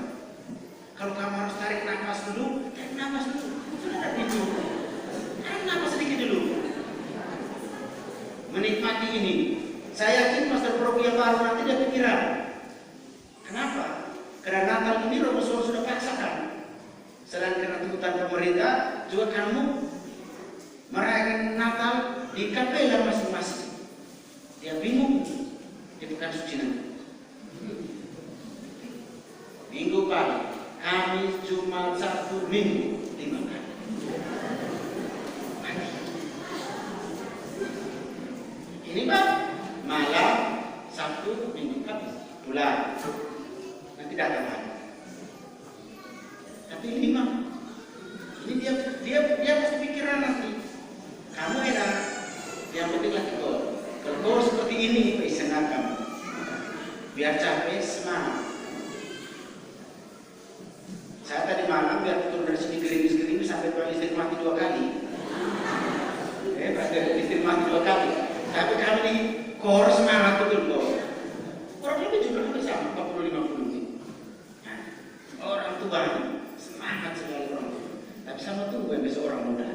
Kalau kamu harus tarik nafas dulu, sudah ada pintu. Tarik nafas sedikit dulu. Menikmati ini. Saya yakin Pastor Proki yang baru nanti dia pikiran. Kenapa? Karena Natal ini Romo Sol sudah paksakan. Selain karena tuntutan pemerintah, juga kamu merayakan Natal di kapela masing-masing. Dia bingung di pekan suci nanti. Minggu pagi, Kamis, Jumat, Sabtu, Minggu 5 kali. Ini Pak, malam, Sabtu, Minggu pagi, pulang. Nanti datang lagi. Tapi 5. Ini dia pasti pikiran nanti. Kamu enak, yang penting lagi kau. Kalau kau seperti ini, senang kamu. Biar capek, semangat. Saya tadi malam biar turun dari sini gerimis sampai tuan istri mati 2 kali. Istri mati 2 kali. Tapi kami di kor semangat betul kok. Orang lebih juga sama 40-50 menit. Nah, orang tua semangat sekali orang tua. Tapi sama tua yang besok orang muda.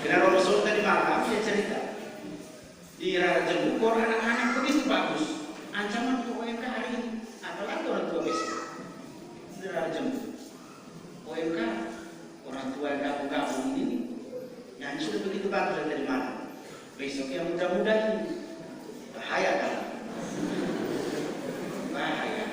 Karena Romo Sol tadi malam dia cerita. Di Raja Bukor anak-anak begitu bagus. Ancaman untuk OMK hari ini. Apalagi orang tua besok. Di Raja OMK orang tua yang gabung-gabung ini. Yang sudah begitu bagus dari mana? Besok yang muda-muda ini bahaya kan? Bahaya.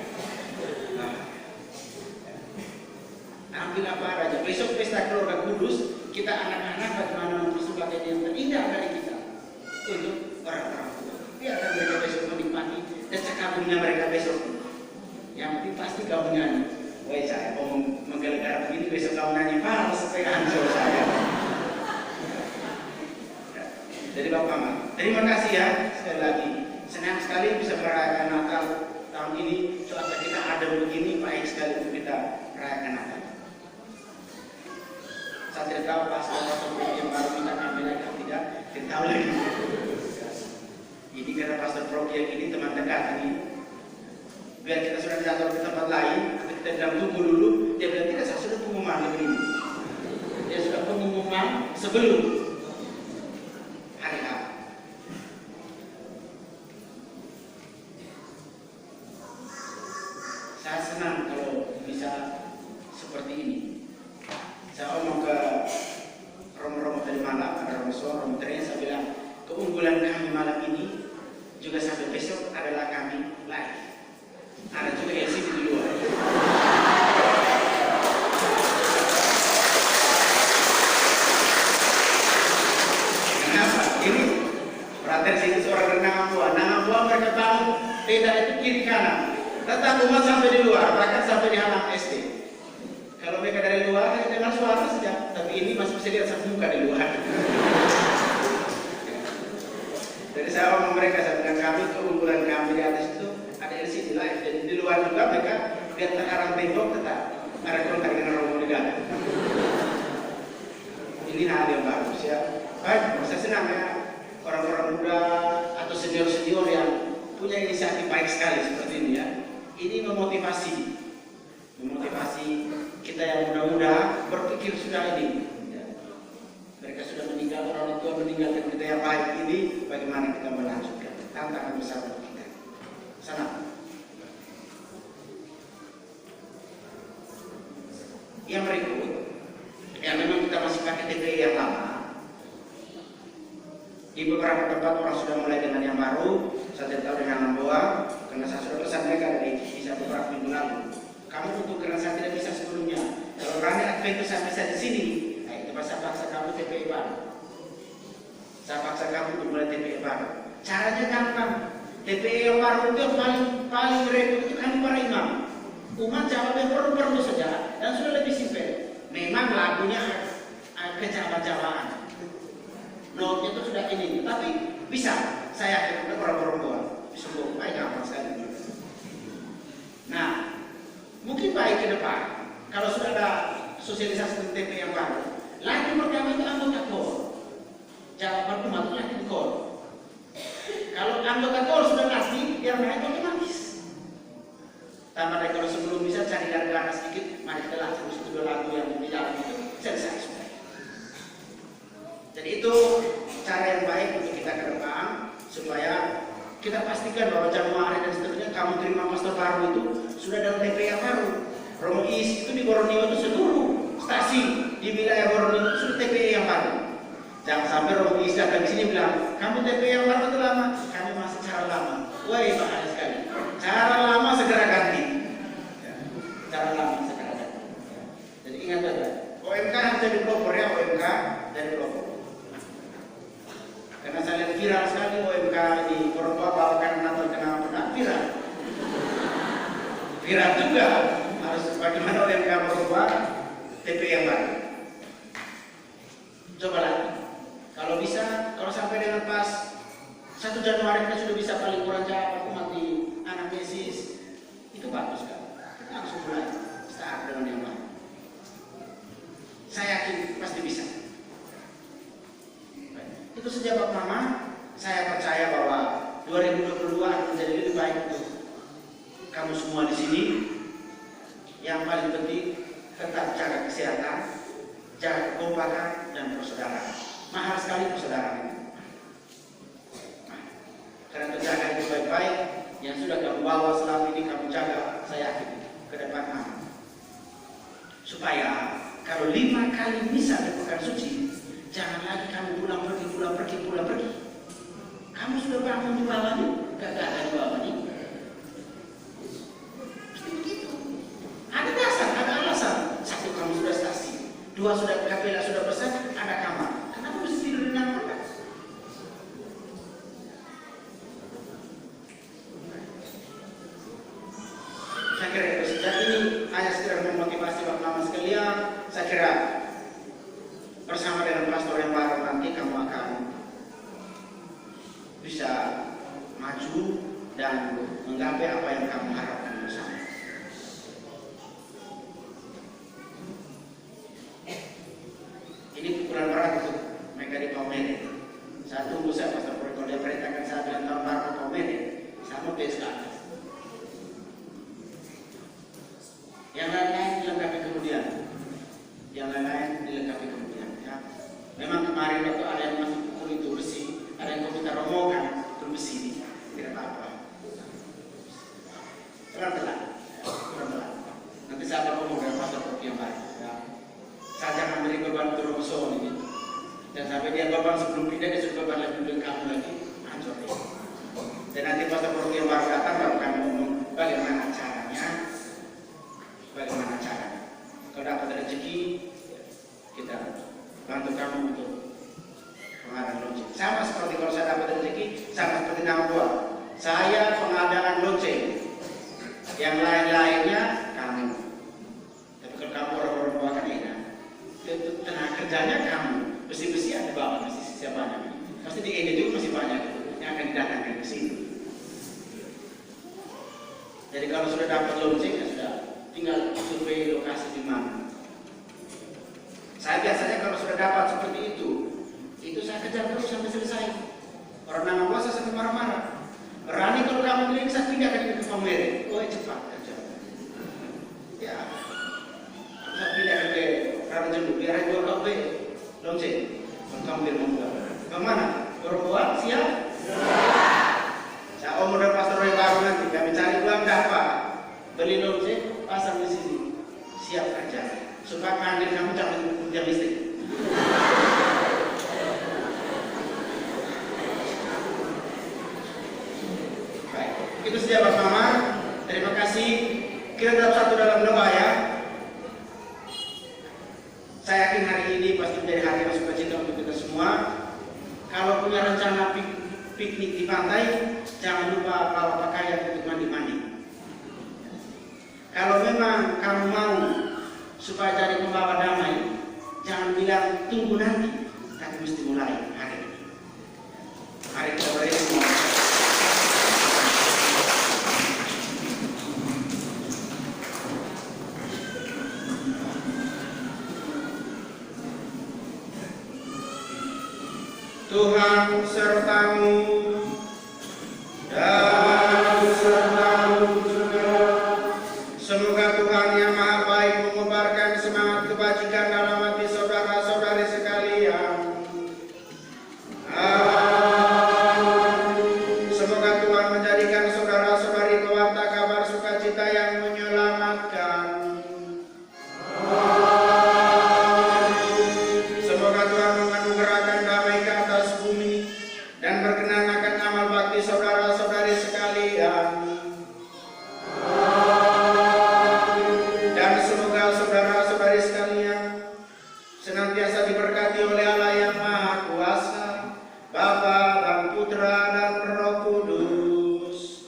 Ambil apa aja. Besok pesta keluarga kudus, kita anak-anak bagaimana mempersembahkan yang terindah dari kita untuk orang-orang tua. Biarkan mereka besok menikmati dan kagumnya mereka besok. Yang penting pasti kamu nyanyi. Woi saya mau menggelegar begini besok kamu nyanyi malah sampai hancur saya. Jadi Bapak Mama, terima kasih ya sekali lagi. Senang sekali bisa merayakan Natal tahun ini. Cuaca kita ada begini, baik sekali untuk kita merayakan Natal. Saya tidak tahu pasal yang baru kita ambil lagi tidak tahu lagi. Ini karena Pastor Proki yang ini teman dekat ini. Biar kita sudah jatuh ke tempat lain, atau kita bilang tunggu dulu, dia bilang tidak, saya sudah pengumuman begini. Dia sudah pengumuman sebelum hari H. Saya senang kalau bisa seperti ini. umat sampai di luar, bahkan sampai di halaman SD. Kalau mereka dari luar hanya dengar suara saja, tapi ini masih bisa lihat satu muka di luar. Jadi saya ngomong mereka, saya bilang kami keunggulan kami di atas itu ada LCD live. Jadi di luar juga mereka biar terarang tembok tetap ada kontak dengan Romo di dalam. Ini hal yang bagus ya. Baik, saya senang ya orang-orang muda atau senior-senior yang punya inisiatif baik sekali seperti ini ya. Ini memotivasi kita yang muda-muda berpikir sudah ini. Ya. Mereka sudah meninggal, orang tua meninggalkan kita yang baik ini, bagaimana kita melanjutkan tantangan besar untuk kita. Sana. Yang berikut, yang memang kita masih pakai TPI yang lama. Di beberapa tempat orang sudah mulai dengan yang baru. Saya tidak tahu dengan Namboa, karena saya sudah pesan mereka dari bisa beberapa minggu lalu. Kamu untuk karena saya tidak bisa sebelumnya. Kalau berani Adventus saya bisa di sini, nah itu saya paksa kamu TPI baru. Saya paksa kamu untuk mulai TPI baru. Caranya gampang. TPI yang baru itu yang paling repot itu kami para imam. Umat jawabnya perlu saja dan sudah lebih simpel. Memang lagunya kejawa-jawaan. Notnya itu sudah ini, tapi bisa. Saya yakin orang-orang tua bisa baik gampang sekali. Nah, mungkin baik ke depan kalau sudah ada sosialisasi tentang TP yang baru. Lagi pertama itu anggota KOR. Jawaban umat itu lagi di KOR. Kalau anggota KOR sudah ngasih, yang naik otomatis. Tambah lagi kalau sebelum bisa cari gara-gara sedikit, mari kita langsung satu dua lagu yang di dalam itu selesai sudah. Jadi itu cara yang baik untuk kita ke depan supaya kita pastikan bahwa Januari dan seterusnya kamu terima pastor baru itu sudah dalam TP yang baru. Romo Is itu di Borneo itu seluruh stasi di wilayah Borneo itu sudah TP yang baru. Jangan sampai Romo Is datang di sini bilang kamu TP yang baru itu lama, kami masih cara lama. Wah bahaya sekali. Cara lama segera ganti. Ya. Cara lama segera ganti. Jadi ingat saja, OMK harus jadi pelopor ya, OMK dari pelopor. Karena saya lihat viral sekali OMK di Kordoba bawakan Natal kenapa benar viral. Viral juga harus bagaimana OMK merubah TP yang baru. Coba lagi, kalau bisa, kalau sampai dengan pas 1 Januari kita sudah bisa paling kurang jawab umat di anak Yesus, itu bagus kan? Kita langsung mulai start dengan yang baru. Saya yakin pasti bisa. Itu saja Pak Mama, saya percaya bahwa 2022 akan menjadi lebih baik untuk kamu semua di sini. Yang paling penting tetap jaga kesehatan, jaga kekompakan dan persaudaraan. Mahal sekali persaudaraan ini. Karena terjaga itu baik-baik, yang sudah kamu bawa selama ini kamu jaga, saya yakin ke depan mahal. Supaya kalau 5 kali misa di pekan suci, jangan lagi kamu pulang pergi. Kamu sudah bangun di bawah ini, gak ada di bawah ini. Mesti begitu. Ada dasar, ada alasan. 1, kamu sudah stasi. 2, sudah kapela, sudah pesan, ada kamar. Kenapa mesti tidur di kamar? Saya kira itu saja. Ini hanya sekedar memotivasi Bapak Mama sekalian. Saya kira bersama dengan pastor yang baru nanti kamu akan bisa maju dan menggapai apa yang kamu harapkan bersama. Ini pukulan berat untuk mereka di Paumere. Saya tunggu saya pastor Proyek dia perintahkan saya dengan tahun baru ke Paumere. Saya mau ke atas. Yang lain-lain dilengkapi kemudian. Ya. Memang kemarin waktu ada yang masih pukul itu besi, ada yang mau kita romokan itu besi ini, tidak apa-apa. Pelan-pelan. Nanti saya akan ngomong dengan pastor Proyek yang baik. Ya. Saya jangan beri beban untuk Romoson ini. Dan sampai dia beban sebelum pindah dia sudah beban lebih dari kamu lagi, hancur ya. Dan nanti pastor Proyek yang baru datang baru kami ngomong bagaimana caranya. Kalau dapat rezeki, kita bantu kamu untuk pengadaan lonceng. Sama seperti kalau saya dapat rezeki, sama seperti nama buah. Saya pengadaan lonceng. Yang lain pilih lokasi di mana. Saya biasanya kalau sudah dapat seperti itu saya kejar terus sampai selesai. Orang nama puasa sampai marah-marah. Berani kalau kamu beli saya pindahkan ke Pamere. Oh cepat kerja. Ya, saya pindahkan ke Rawajendu. Biar jual kau beli lonceng. Kamu biar membuat. Kemana? Perempuan siap? Saya modal pastor Roy baru nanti. Kami cari uang dapat. Beli lonceng, pasang di sini. Siap kerja. Supaya panggil kamu jangan punya listrik. Baik, itu saja Bapak Mama. Terima kasih. Kita tetap satu dalam doa ya. Saya yakin hari ini pasti menjadi hari yang sukacita untuk kita semua. Kalau punya rencana piknik di pantai, jangan lupa bawa pakaian untuk mandi-mandi. Kalau memang kamu mau supaya jadi pembawa damai, jangan bilang tunggu nanti, tapi mesti mulai hari ini. Mari kita beri semua. Tuhan sertamu dan sertamu juga. Semoga Tuhan yang Maha Baik mengobarkan semangat kebajikan dalam hati saudara-saudari sekalian. Semoga Tuhan menjadikan saudara-saudari pewarta kabar sukacita yang menyelamatkan. Semoga Tuhan menganugerahkan damai ke atas bumi dan berkenan akan amal bakti saudara-saudari sekalian. Dan semoga saudara-saudari sekalian senantiasa diberkati oleh Allah yang Maha Kuasa, Bapa dan Putra dan Roh Kudus.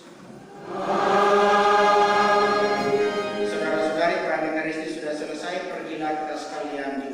Saudara-saudari, perayaan Ekaristi sudah selesai. Pergilah kita sekalian di